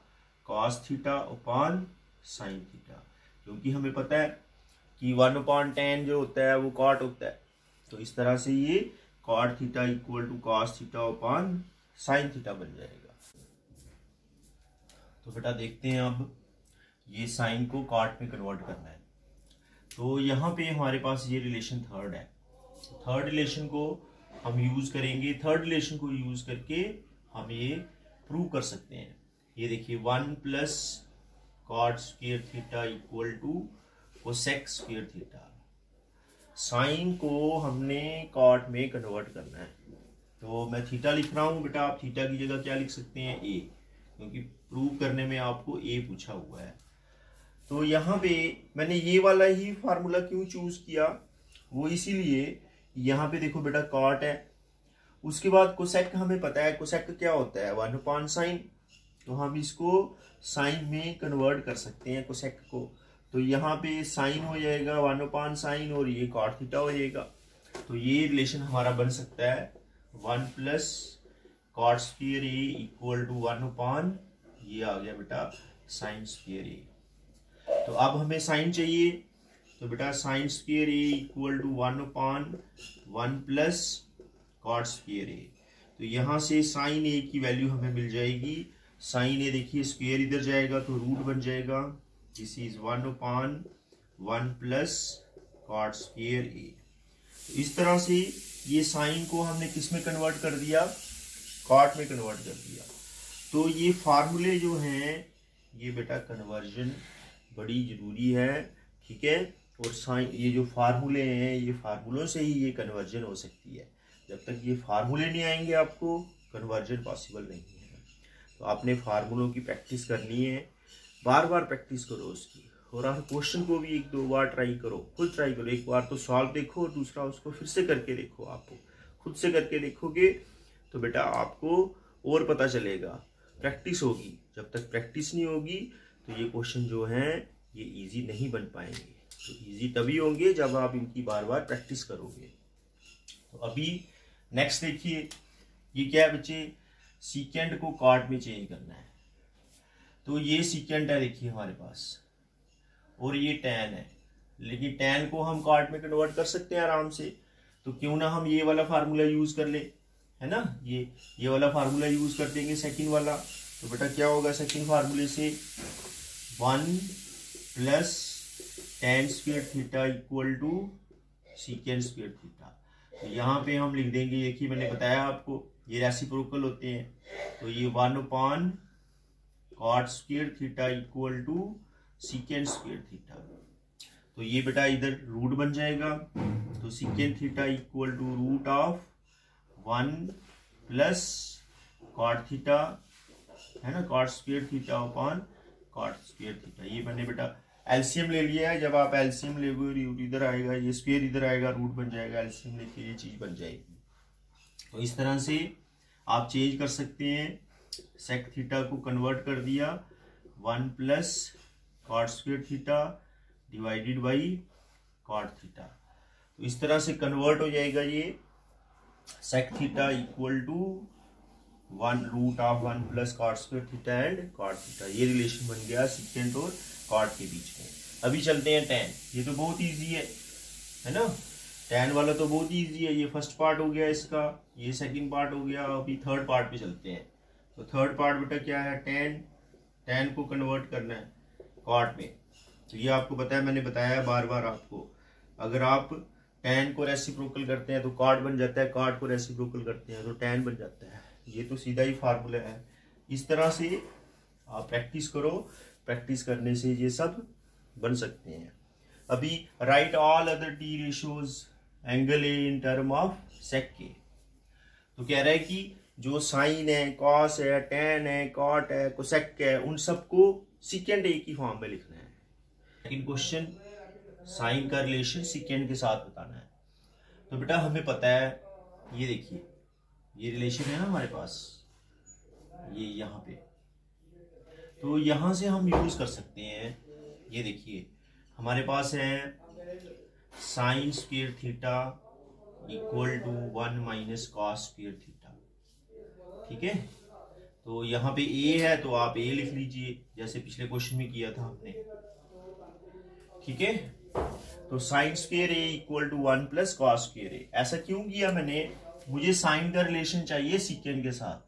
cos theta upon sine theta, क्योंकि हमें पता है कि 1/10 जो होता है वो कॉट होता है। तो इस तरह से ये cot theta equal to cos theta upon sine theta बन जाएगा। तो बेटा देखते हैं अब ये साइन को कॉट में कन्वर्ट करना है। तो यहाँ पे हमारे पास ये रिलेशन थर्ड है। थर्ड रिलेशन को हम यूज करेंगे, थर्ड रिलेशन को यूज करके हम ये प्रूव कर सकते हैं। ये देखिए 1 plus cot square theta equal to cosec square theta. Sine को हमने कॉट में कन्वर्ट करना है। तो मैं थीटा लिख रहा हूं बेटा, आप थीटा की जगह क्या लिख सकते हैं, ए, क्योंकि प्रूव करने में आपको ए पूछा हुआ है। तो यहाँ पे मैंने ये वाला ही फार्मूला क्यों चूज किया, वो इसीलिए, यहाँ पे देखो बेटा कॉट है, उसके बाद कोसेक हमें पता है, कोसेक क्या होता है 1/sin। तो हम इसको साइन में कन्वर्ट कर सकते हैं कोसेक को। तो यहाँ पे साइन हो जाएगा 1/sin और ये कॉट थीटा हो जाएगा। तो ये रिलेशन हमारा बन सकता है 1 plus cot square A equal to 1/, ये आ गया बेटा साइन स्क्वायर ए। तो अब हमें साइन चाहिए, तो बेटा sine square A equal to 1/1 plus cot square A. तो यहाँ से साइन ए की वैल्यू हमें मिल जाएगी, साइन ए देखिए स्क्वायर इधर जाएगा तो रूट बन जाएगा, this is 1/1 plus cot square A. इस तरह से ये साइन को हमने किस में कन्वर्ट कर दिया, कॉट में कन्वर्ट कर दिया। तो ये फार्मूले जो हैं ये बेटा कन्वर्जन बड़ी जरूरी है, ठीक है। और साइन, ये जो फार्मूले हैं ये फार्मूलों से ही ये कन्वर्जन हो सकती है। जब तक ये फार्मूले नहीं आएंगे आपको कन्वर्जन पॉसिबल नहीं है। तो आपने फार्मूलों की प्रैक्टिस करनी है, बार बार प्रैक्टिस करो उसकी, और आप क्वेश्चन को भी 1-2 बार ट्राई करो, खुद ट्राई करो। एक बार तो सॉल्व देखो और दूसरा उसको फिर से करके देखो। आपको खुद से करके देखोगे तो बेटा आपको और पता चलेगा, प्रैक्टिस होगी। जब तक प्रैक्टिस नहीं होगी तो ये क्वेश्चन जो हैं ये इजी नहीं बन पाएंगे। तो इजी तभी होंगे जब आप इनकी बार बार प्रैक्टिस करोगे। तो अभी नेक्स्ट देखिए, ये क्या है बच्चे, सीकेंड को कॉट में चेंज करना है। तो ये सीकेंड है देखिए हमारे पास, और ये टैन है, लेकिन टैन को हम कॉट में कन्वर्ट कर सकते हैं आराम से। तो क्यों ना हम ये वाला फार्मूला यूज कर ले, है ना, ये वाला फार्मूला यूज कर देंगे, सेकंड वाला। तो बेटा क्या होगा सेकंड फार्मूले से, 1 plus tan square theta equal to secant square theta. तो यहाँ पे हम लिख देंगे, देखिए मैंने बताया आपको ये रेसिप्रोकल होते हैं। तो ये 1 cot square theta equal to secant square theta. तो ये बेटा इधर रूट बन जाएगा। तो secant theta equal to root of 1 plus cot theta, है ना, cot square theta upon cot square theta. ये मैंने बेटा एलसीएम ले लिया है। जब आप एलसीएम लेगे रूट इधर आएगा, ये स्क्वायर इधर आएगा, रूट बन जाएगा, एलसीएम लेके ये चीज बन जाएगी। तो इस तरह से आप चेंज कर सकते हैं। सेक थीटा को कन्वर्ट कर दिया 1 plus cot square theta divided by cot theta. तो इस तरह से कन्वर्ट हो जाएगा ये sec theta equal to 1 root of 1 plus cot square theta and cot theta. ये रिलेशन बन गया सीकेंड और कॉट के बीच में। अभी चलते हैं टैन। ये तो बहुत इजी है ना, टैन वाला तो बहुत इजी है। ये फर्स्ट पार्ट हो गया इसका, ये सेकंड पार्ट हो गया। अभी थर्ड पार्ट पे चलते हैं। तो थर्ड पार्ट बेटा क्या है, टैन को कन्वर्ट करना है कॉट में। तो ये आपको बताया, मैंने बताया बार बार आपको, अगर आप टैन को रेसिप्रोकल करते हैं तो कॉट बन जाता है, कॉट को रेसिप्रोकल करते हैं तो टैन बन जाता है। ये तो सीधा ही फार्मूला है। इस तरह से आप प्रैक्टिस करो, प्रैक्टिस करने से ये सब बन सकते हैं। अभी write all other T ratios angle A in term of sec के। तो कह रहा है कि जो साइन है, कॉस है, टैन है, कॉट है, कोसेक है, उन सबको सीकेंड ए की फॉर्म में लिखना है। सेकंड क्वेश्चन, साइन का रिलेशन सीकेंड के साथ बताना है। तो बेटा हमें पता है, ये देखिए ये रिलेशन है ना हमारे पास, ये यहाँ पे। तो यहां से हम यूज कर सकते हैं। ये देखिए हमारे पास है sine square theta equal to 1 minus cos square theta, ठीक है। तो यहाँ पे ए है तो आप ए लिख लीजिए, जैसे पिछले क्वेश्चन में किया था हमने, ठीक है। तो sine square A equal to 1 plus cos square A. ऐसा क्यों किया मैंने, मुझे साइन का रिलेशन चाहिए सीकेंड के साथ,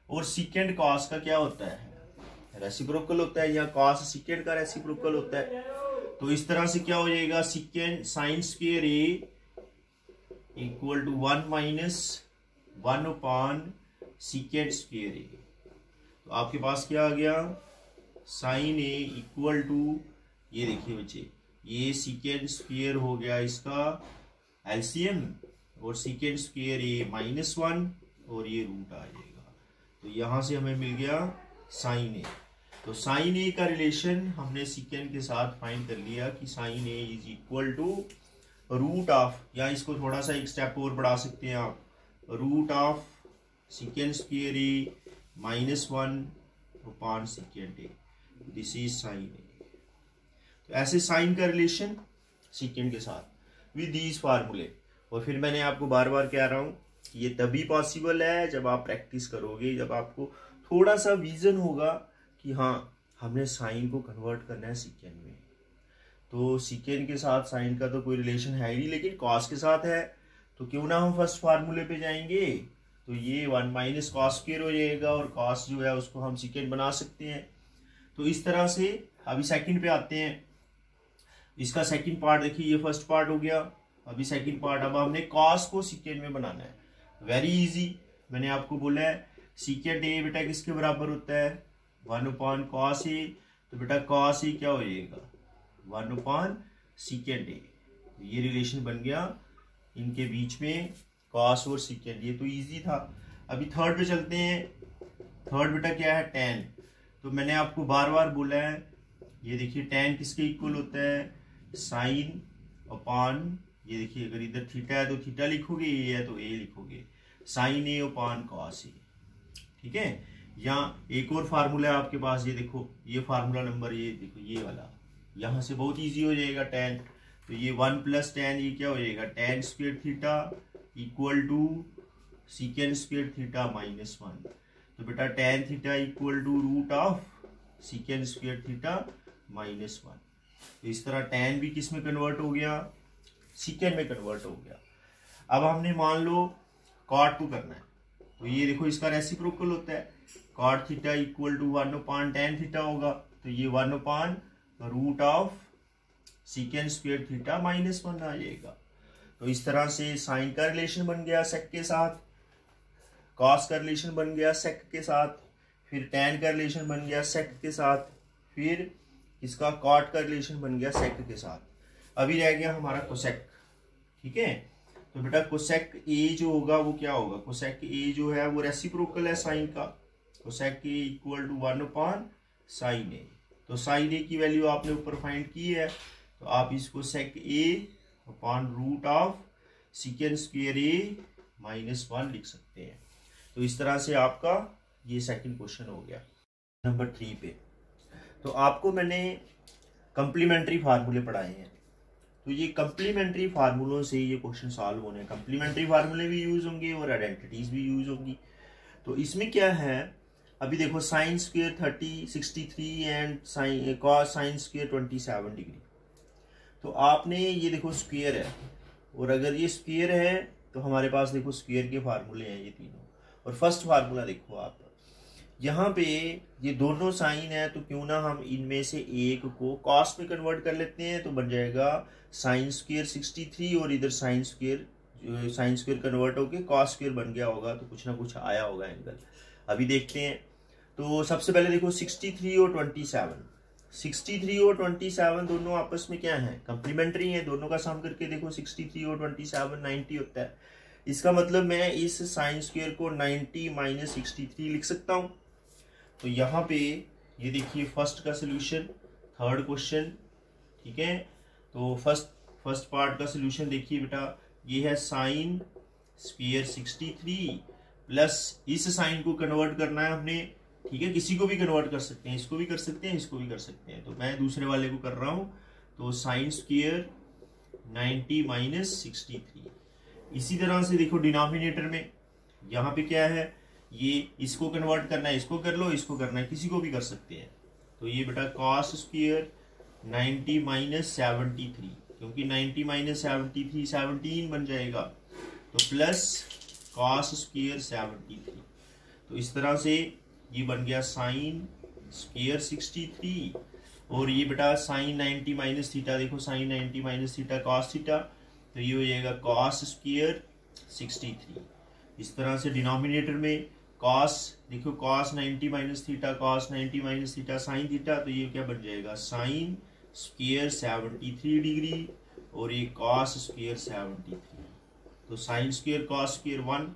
और सीकेंड कॉस का क्या होता है, रेसिप्रोकल होता है, या कॉस सीकेंड का रेसिप्रोकल होता है। तो इस तरह से क्या हो जाएगा, secant sine square A equal to 1 minus 1 upon secant square A. तो आपके पास क्या आ गया, साइन ए इक्वल टू, ये देखिए बच्चे, ये सीकेंड स्क्वायर हो गया इसका एलसीएम, और सीकेंड स्क्वायर ए -1, और ये रूट आ जाएगा। तो यहां से हमें मिल गया साइन ए। तो साइन ए का रिलेशन हमने सीकेंड के साथ फाइंड कर लिया कि sine A is equal to root of, या इसको थोड़ा सा एक स्टेप और बढ़ा सकते हैं आप, root of secant square A -1 upon secant A. This is sine A. तो ऐसे साइन का रिलेशन सीकेंड के साथ विद दीज फार्मूले। और फिर मैंने आपको बार बार कह रहा हूं कि ये तभी पॉसिबल है जब आप प्रैक्टिस करोगे, जब आपको थोड़ा सा विजन होगा कि हाँ हमने साइन को कन्वर्ट करना है सीकेंड में। तो सीकेंड के साथ साइन का तो कोई रिलेशन है ही नहीं, लेकिन कॉस के साथ है। तो क्यों ना हम फर्स्ट फार्मूले पे जाएंगे, तो ये 1 माइनस कॉस स्क्वायर हो जाएगा, और कॉस जो है उसको हम सीकेंड बना सकते हैं। तो इस तरह से अभी सेकंड पे आते हैं। इसका सेकंड पार्ट देखिए, ये फर्स्ट पार्ट हो गया, अभी सेकंड पार्ट। अब हमने कॉस को सीकेंड में बनाना है, वेरी इजी। मैंने आपको बोला है सीकेंड ए बेटा किसके बराबर होता है, 1 अपॉन कॉस ए। तो बेटा कॉस ए क्या हो जाएगा, 1 अपॉन सीकेंड ए। ये रिलेशन बन गया इनके बीच में, कॉस और सीकेंड। ये तो इजी था। अभी थर्ड पे चलते हैं। थर्ड बेटा क्या है, टेन। तो मैंने आपको बार बार बोला है, ये देखिए टेन किसके इक्वल होता है, साइन अपॉन, ये देखिए अगर इधर थीटा है तो थीटा लिखोगे, ए है तो ए लिखोगे, sign A upon cos A. ठीक है। यहाँ एक और फार्मूला है आपके पास, ये देखो ये फार्मूला नंबर, ये देखो ये वाला, यहाँ से बहुत इजी हो जाएगा टेन। तो ये 1 प्लस टेन, ये क्या हो जाएगा, tan square theta equal to secant square theta minus 1। तो बेटा tan theta equal to root of secant square theta minus 1। तो इस तरह टेन भी किस में कन्वर्ट हो गया, सीकेंड में कन्वर्ट हो गया। अब हमने मान लो कॉट को करना है, तो ये देखो इसका रेसिप्रोकल होता है, cot theta equal to 1 upon tan theta होगा। तो ये 1 upon root of secant square theta minus 1 आ जाएगा। तो इस तरह से साइन का रिलेशन बन गया सेक के साथ, कॉस का रिलेशन बन गया सेक के साथ, फिर टेन का रिलेशन बन गया सेक के साथ, फिर इसका कॉट का रिलेशन बन गया सेक के साथ। अभी रह गया हमारा कोसेक। ठीक है। तो बेटा कोसेक ए जो होगा वो क्या होगा, कोसेक ए जो है वो रेसिप्रोकल है साइन का। Cosec A equal to 1 upon sine A. तो साइन ए की वैल्यू आपने ऊपर फाइंड की है, तो आप इसको sec A upon root of secant square A minus 1 लिख सकते हैं। तो इस तरह से आपका ये सेकंड क्वेश्चन हो गया। नंबर 3 पे तो आपको मैंने कंप्लीमेंट्री फार्मूले पढ़ाए हैं, तो ये कंप्लीमेंट्री फार्मूलों से ये क्वेश्चन सॉल्व होने हैं। कंप्लीमेंट्री फार्मूले भी यूज होंगे और आइडेंटिटीज भी यूज होंगी। तो इसमें क्या है, अभी देखो sine square 63 and sine cos sine square 27 degree. तो आपने ये देखो स्क्वायर है, और अगर ये स्क्वायर है तो हमारे पास देखो स्क्वायर के फार्मूले हैं ये तीनों। और फर्स्ट फार्मूला देखो आप, यहाँ पे ये दोनों साइन है, तो क्यों ना हम इनमें से एक को कॉस में कन्वर्ट कर लेते हैं। तो बन जाएगा साइन स्क्वायर 63 और इधर साइन स्क्वायर कन्वर्ट होके कॉस स्क्वायर बन गया होगा, तो कुछ ना कुछ आया होगा एंगल। अभी देखते हैं। तो सबसे पहले देखो 63 और 27, 63 और 27 दोनों आपस में क्या है, कंप्लीमेंट्री हैं। दोनों का सम करके देखो 63 और 27 90 होता है। इसका मतलब मैं इस साइन स्क्वायर को 90 माइनस 63 लिख सकता हूं। तो यहाँ पे ये देखिए फर्स्ट का सोल्यूशन, थर्ड क्वेश्चन। ठीक है। तो फर्स्ट पार्ट का सोल्यूशन देखिए बेटा, ये है साइन स्क्वायर 63 प्लस इस साइन को कन्वर्ट करना है हमने। ठीक है। किसी को भी कन्वर्ट कर सकते हैं, इसको भी कर सकते हैं, इसको भी कर सकते हैं। तो मैं दूसरे वाले को कर रहा हूं। तो साइन स्क्वायर 90 माइनस 63। इसी तरह से देखो डिनोमिनेटर में यहाँ पे क्या है, ये इसको कन्वर्ट करना है, इसको कर लो, इसको करना है, किसी को भी कर सकते हैं। तो ये बेटा कॉस स्क्वायर 90 माइनस 73, क्योंकि 90 माइनस 73 17 बन जाएगा। तो प्लस कॉस स्क्वायर 73। तो इस तरह से ये बन गया साइन स्क्वायर 63, और ये बेटा साइन 90 माइनस थीटा, देखो sine 90 minus theta cos theta, तो ये हो जाएगा कॉस स्क्वायर 63। इस तरह से डिनोमिनेटर में कॉस, देखो cos 90 minus theta, cos 90 minus theta sine theta, तो ये क्या बन जाएगा, साइन स्क्वायर 73 डिग्री, और ये कॉस स्क्वायर 73। तो साइन स्क्वायर कॉस स्क्वायर 1,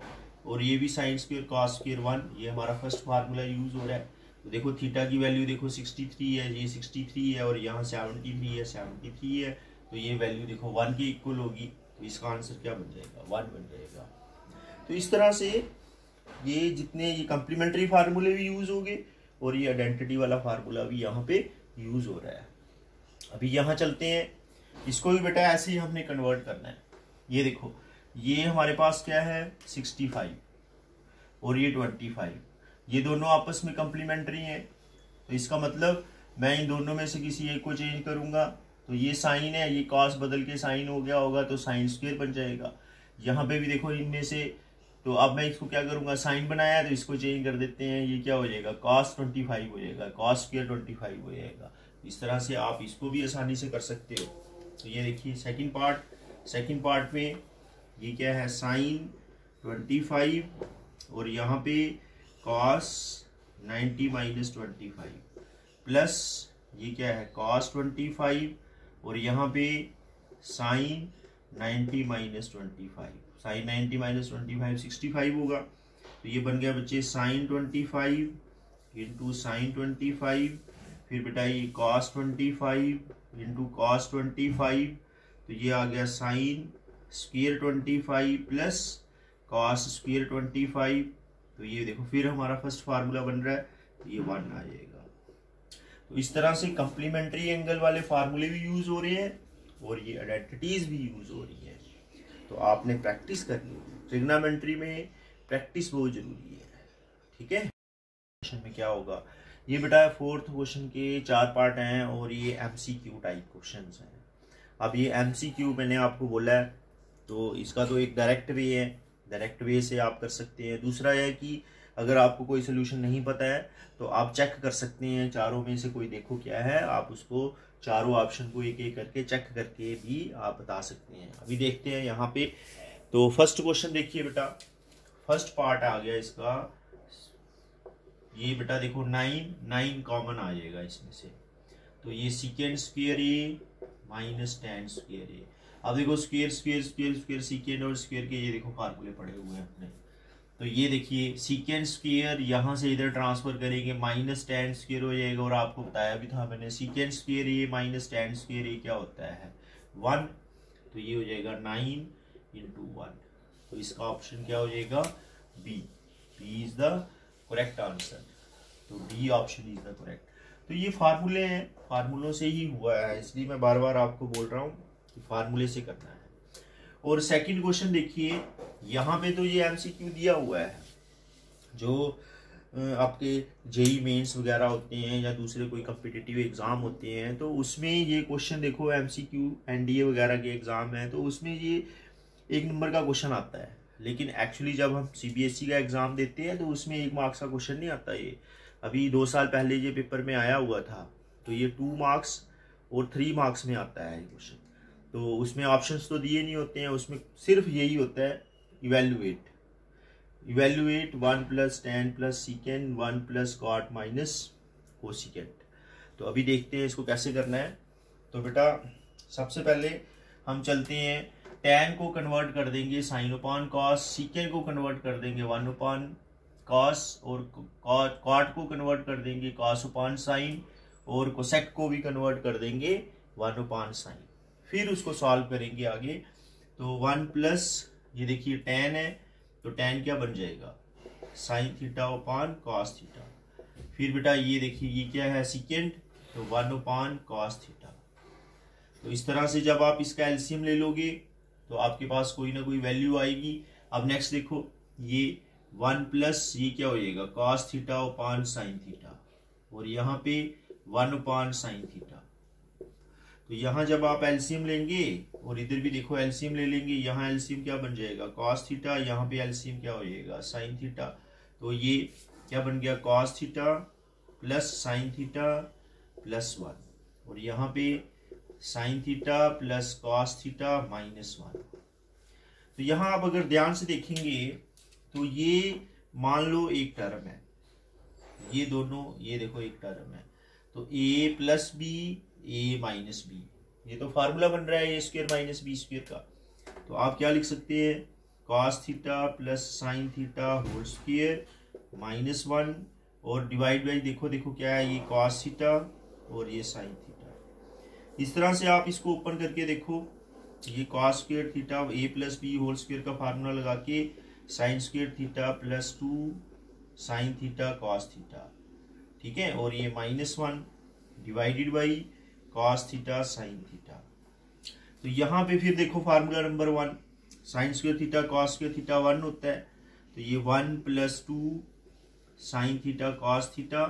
और ये भी साइन स्क्वायर कॉस स्क्वायर 1। ये हमारा फर्स्ट फार्मूला यूज हो रहा है। तो देखो थीटा की वैल्यू देखो 63 है, ये 63 है, और यहाँ 73 है, 73 है। तो ये वैल्यू देखो 1 के इक्वल होगी। तो इसका आंसर क्या बन जाएगा, 1 बन जाएगा। तो इस तरह से ये जितने ये कंप्लीमेंट्री फार्मूले भी यूज हो गए, और ये आइडेंटिटी वाला फार्मूला भी यहाँ पे यूज हो रहा है। अभी यहाँ चलते हैं, इसको भी बेटा ऐसे ही हमने कन्वर्ट करना है। ये देखो ये हमारे पास क्या है 65 और ये 25, ये दोनों आपस में कंप्लीमेंट्री हैं। तो इसका मतलब मैं इन दोनों में से किसी एक को चेंज करूंगा। तो ये साइन है, ये कॉस बदल के साइन हो गया होगा, तो साइन स्क्वायर बन जाएगा। यहाँ पे भी देखो इनमें से, तो अब मैं इसको क्या करूंगा, साइन बनाया है तो इसको चेंज कर देते हैं, ये क्या हो जाएगा कॉस 25 हो जाएगा, कॉस स्क्वायर 25 हो जाएगा। इस तरह से आप इसको भी आसानी से कर सकते हो। तो ये देखिए सेकंड पार्ट में ये क्या है, साइन 25 और यहाँ पे कॉस 90 माइनस 25 प्लस ये क्या है कॉस 25 और यहाँ पे साइन 90 माइनस 25, साइन 90 माइनस 25 65 होगा। तो ये बन गया बच्चे साइन 25 इंटू साइन 25, फिर बेटा ये कॉस 25 इंटू कॉस 25, तो ये आ गया sine square 25 plus cos square 25। तो ये देखो फिर हमारा फर्स्ट फार्मूला बन रहा है, तो ये 1 आ जाएगा। तो इस तरह से कंप्लीमेंट्री एंगल वाले फार्मूले भी यूज हो रहे हैं और ये आइडेंटिटीज भी यूज हो रही है। तो आपने प्रैक्टिस करनी है, ट्रिग्नोमेट्री में प्रैक्टिस बहुत जरूरी है, ठीक है। क्वेश्चन में क्या होगा, ये बेटा 4th क्वेश्चन के 4 पार्ट हैं और ये MCQ टाइप क्वेश्चंस हैं। अब ये MCQ मैंने आपको बोला है, तो इसका तो एक डायरेक्ट वे है, डायरेक्ट वे से आप कर सकते हैं। दूसरा है कि अगर आपको कोई सोल्यूशन नहीं पता है तो आप चेक कर सकते हैं, चारों में से कोई देखो क्या है, आप उसको चारों ऑप्शन को एक एक करके चेक करके भी आप बता सकते हैं। अभी देखते हैं यहाँ पे। तो फर्स्ट क्वेश्चन देखिए बेटा, फर्स्ट पार्ट आ गया इसका, ये बेटा देखो 9 कॉमन आ जाएगा इसमें से। तो ये सीकेंड square A minus ten square ए। अब देखो स्क्वायर स्क्वायर स्क्वायर स्क्वायर सीकेंड और स्क्वायर के ये देखो फार्मूले पड़े हुए हैं अपने। तो ये देखिए सीकेंड स्क्वायर यहाँ से इधर ट्रांसफर करेंगे, माइनस टेन स्क्वायर हो जाएगा। और आपको बताया भी था मैंने, सीकेंड square A minus ten square ए क्या होता है 1। तो ये हो जाएगा 9 इंटू 1। तो इसका ऑप्शन क्या हो जाएगा B is the correct answer. तो B option is the correct. तो ये फार्मूले हैं, फार्मूलों से ही हुआ है, इसलिए मैं बार बार आपको बोल रहा हूँ कि फार्मूले से करना है। और सेकंड क्वेश्चन देखिए, यहाँ पे तो ये MCQ दिया हुआ है, जो आपके जेई मेंस वगैरह होते हैं या दूसरे कोई कॉम्पिटिटिव एग्जाम होते हैं, तो उसमें ये क्वेश्चन देखो MCQ NDA वगैरह के एग्जाम है तो उसमें ये 1 नंबर का क्वेश्चन आता है। लेकिन एक्चुअली जब हम CBSE का एग्जाम देते हैं तो उसमें 1 मार्क्स का क्वेश्चन नहीं आता। ये अभी 2 साल पहले ये पेपर में आया हुआ था, तो ये 2 मार्क्स और 3 मार्क्स में आता है क्वेश्चन। तो उसमें ऑप्शंस तो दिए नहीं होते हैं, उसमें सिर्फ यही होता है evaluate 1 plus tan plus secant 1 plus cot minus cosecant. तो अभी देखते हैं इसको कैसे करना है। तो बेटा सबसे पहले हम चलते हैं, टेन को कन्वर्ट कर देंगे साइन अपॉन कॉस, सीकेंड को कन्वर्ट कर देंगे 1 अपॉन कॉस, और कॉट को कन्वर्ट कर देंगे कॉस अपॉन साइन, और कोसेक को भी कन्वर्ट कर देंगे 1 अपॉन साइन। फिर उसको सॉल्व करेंगे आगे। तो 1 प्लस ये देखिए टेन है, तो टेन क्या बन जाएगा sign theta upon cos theta. फिर बेटा ये देखिए ये क्या है सीकेंड, तो 1 अपॉन कॉस थीटा। तो इस तरह से जब आप इसका एलसीएम ले लोगे तो आपके पास कोई ना कोई वैल्यू आएगी। अब नेक्स्ट देखो ये 1 प्लस ये क्या हो जाएगा cos theta upon sine theta, और यहाँ पे 1 अपॉन साइन थीटा। तो यहाँ जब आप एलसीएम लेंगे और इधर भी देखो एलसीएम ले लेंगे, यहाँ एलसीएम क्या बन जाएगा कॉस थीटा, यहाँ पे एलसीएम क्या हो जाएगा साइन थीटा। तो ये क्या बन गया cos theta plus sine theta plus 1, और यहाँ पे sine theta plus cos theta minus 1। तो यहाँ आप अगर ध्यान से देखेंगे तो ये मान लो एक टर्म है, ये दोनों ये देखो एक टर्म है, तो a plus B a minus B, ये तो फार्मूला बन रहा है a square minus B square का। तो आप क्या लिख सकते हैं cos theta plus sine theta whole square minus 1, और डिवाइड बाई देखो देखो क्या है ये कॉस थीटा और ये साइन थीटा। इस तरह से आप इसको ओपन करके देखो, ये cos square theta a plus B whole square का फार्मूला लगा के sine square theta plus 2 sine theta cos theta, ठीक है, और ये minus 1 divided by cos theta sine theta. तो यहाँ पे फिर देखो formula number 1 sine square theta cos square theta 1 होता है, तो ये 1 plus 2 sine theta cos theta,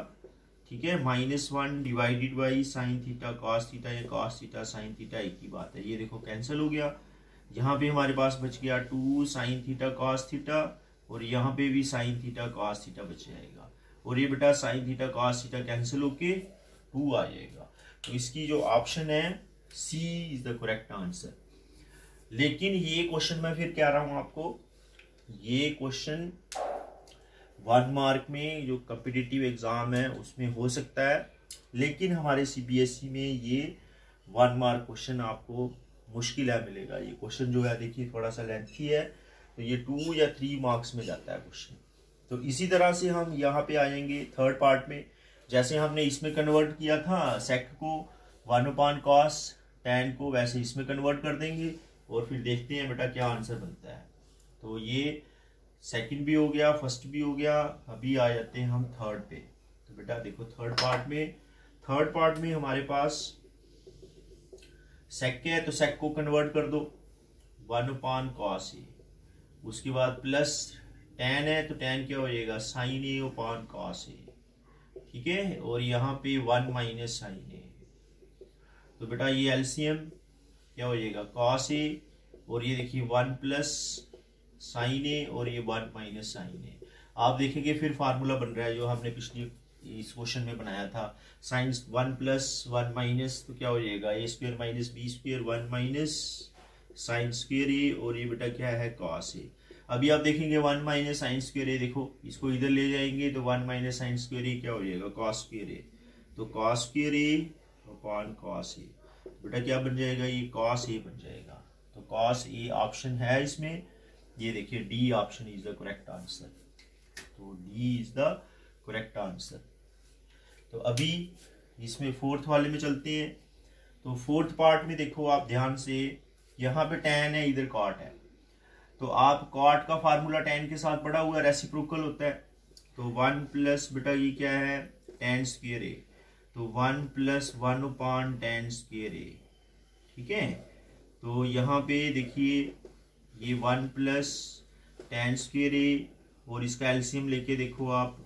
ठीक है, minus 1 divided by sign theta cos theta, या कॉस थीटा साइन थीटा एक ही बात है। ये देखो कैंसिल हो गया, यहाँ पे हमारे पास बच गया 2 साइन थीटा कॉस थीटा, और यहाँ पे भी साइन थीटा कॉस थीटा बच जाएगा, और ये बेटा sign theta cos theta cancel होके 2 आ जाएगा। तो इसकी जो ऑप्शन है सी इज द करेक्ट आंसर। लेकिन ये क्वेश्चन मैं फिर कह रहा हूं आपको, ये क्वेश्चन 1 मार्क में जो कॉम्पिटिटिव एग्जाम है उसमें हो सकता है, लेकिन हमारे CBSE में ये 1 मार्क क्वेश्चन आपको मुश्किल है मिलेगा। ये क्वेश्चन जो है देखिए थोड़ा सा लेंथी है, तो ये 2 या 3 मार्क्स में जाता है क्वेश्चन। तो इसी तरह से हम यहाँ पे आएंगे थर्ड पार्ट में। जैसे हमने इसमें कन्वर्ट किया था सेक को 1/cos tan को, वैसे इसमें कन्वर्ट कर देंगे और फिर देखते हैं बेटा क्या आंसर बनता है। तो ये सेकंड भी हो गया, फर्स्ट भी हो गया। अभी आ जाते हैं हम थर्ड पे। तो बेटा देखो थर्ड पार्ट में हमारे पास सेक है, तो सेक को कन्वर्ट कर दो 1/cos a। उसके बाद प्लस tan है, तो tan क्या हो जाएगा sin a/cos a, ठीक है। और यहाँ पे 1 - sin a, तो बेटा ये एलसीएम क्या हो जाएगा cos a, और ये देखिए 1 + sin a और ये 1 - sin a। आप देखेंगे फिर फार्मूला बन रहा है जो हमने पिछली इस क्वेश्चन में बनाया था। sin 1 + 1 - तो क्या हो जाएगा a² - b², 1 - sin² a, और ये बेटा क्या है cos a। अभी आप देखेंगे 1 - sin² a, देखो इसको इधर ले जाएंगे तो 1 - sin² a क्या हो जाएगा cos² a। तो cos² a/cos a, बेटा क्या बन जाएगा ये cos a बन जाएगा। तो cos a ऑप्शन है इसमें, ये देखिए D option is the correct answer. तो D is the correct answer. तो अभी इसमें फोर्थ वाले में चलते हैं। तो फोर्थ पार्ट में देखो आप ध्यान से, यहाँ पे tan है, इधर cot है। तो आप cot का फार्मूला tan के साथ पढ़ा हुआ रेसिप्रोकल होता है। तो 1 + बेटा ये क्या है tan² a, तो 1 + 1/tan², ठीक है। तो यहाँ पे देखिए ये 1 + tan², और इसका एलसीएम लेके देखो आप,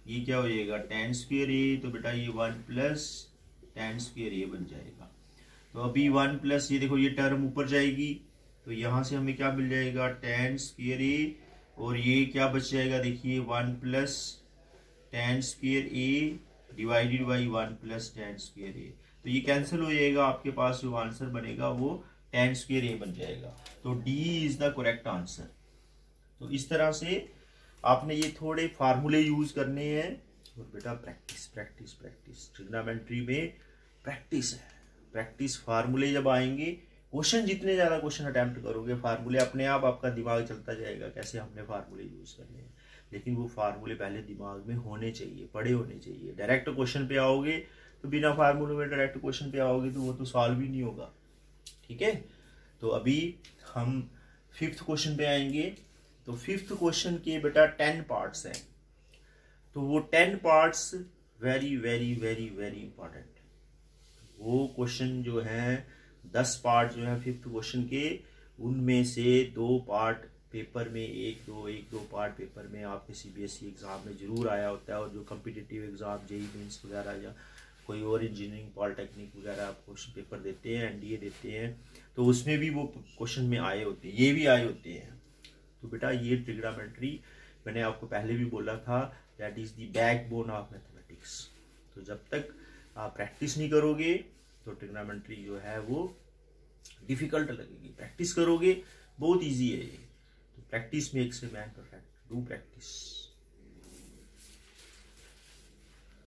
ये क्या हो जाएगा tan², तो बेटा ये 1 + tan² बन जाएगा। तो अभी 1 + ये देखो ये टर्म ऊपर जाएगी, तो यहाँ से हमें क्या मिल जाएगा tan², और ये क्या बच जाएगा देखिए 1 + tan² डिवाइडेड बाई 1 + tan²। तो ये कैंसिल हो जाएगा, आपके पास जो आंसर बनेगा वो tan² बन जाएगा। तो D is the correct answer. तो इस तरह से आपने ये थोड़े फार्मूले यूज करने हैं। और बेटा प्रैक्टिस प्रैक्टिस प्रैक्टिस, ट्रिग्नोमेट्री में प्रैक्टिस है। प्रैक्टिस फार्मूले जब आएंगे, क्वेश्चन जितने ज़्यादा क्वेश्चन अटेम्प्ट करोगे, फार्मूले अपने आप आपका दिमाग चलता जाएगा कैसे हमने फार्मूले यूज करने हैं। लेकिन वो फार्मूले पहले दिमाग में होने चाहिए, पढ़े होने चाहिए। डायरेक्ट क्वेश्चन पे आओगे तो बिना फार्मूले में डायरेक्ट क्वेश्चन पे आओगे तो वो तो सॉल्व ही नहीं होगा, ठीक है। तो अभी हम 5th क्वेश्चन पे आएंगे। तो 5th क्वेश्चन के बेटा 10 पार्ट्स हैं। तो वो 10 parts very very very very important. वो क्वेश्चन जो है 10 पार्ट जो है 5th क्वेश्चन के, उनमें से 2 पार्ट पेपर में, एक दो पार्ट पेपर में आपके सीबीएसई एग्जाम में जरूर आया होता है। और जो कम्पिटिटिव एग्जाम जेईई मेंस वगैरह या कोई और इंजीनियरिंग पॉलिटेक्निक वगैरह आप क्वेश्चन पेपर देते हैं, एनडीए देते हैं, तो उसमें भी वो क्वेश्चन में आए होते हैं, ये भी आए होते हैं। तो बेटा ये ट्रिग्नोमेट्री मैंने आपको पहले भी बोला था, that is the backbone of mathematics. तो जब तक आप प्रैक्टिस नहीं करोगे तो ट्रिग्नोमेट्री जो है वो डिफिकल्ट लगेगी। प्रैक्टिस करोगे बहुत इजी है ये। तो practice makes a man perfect, do practice.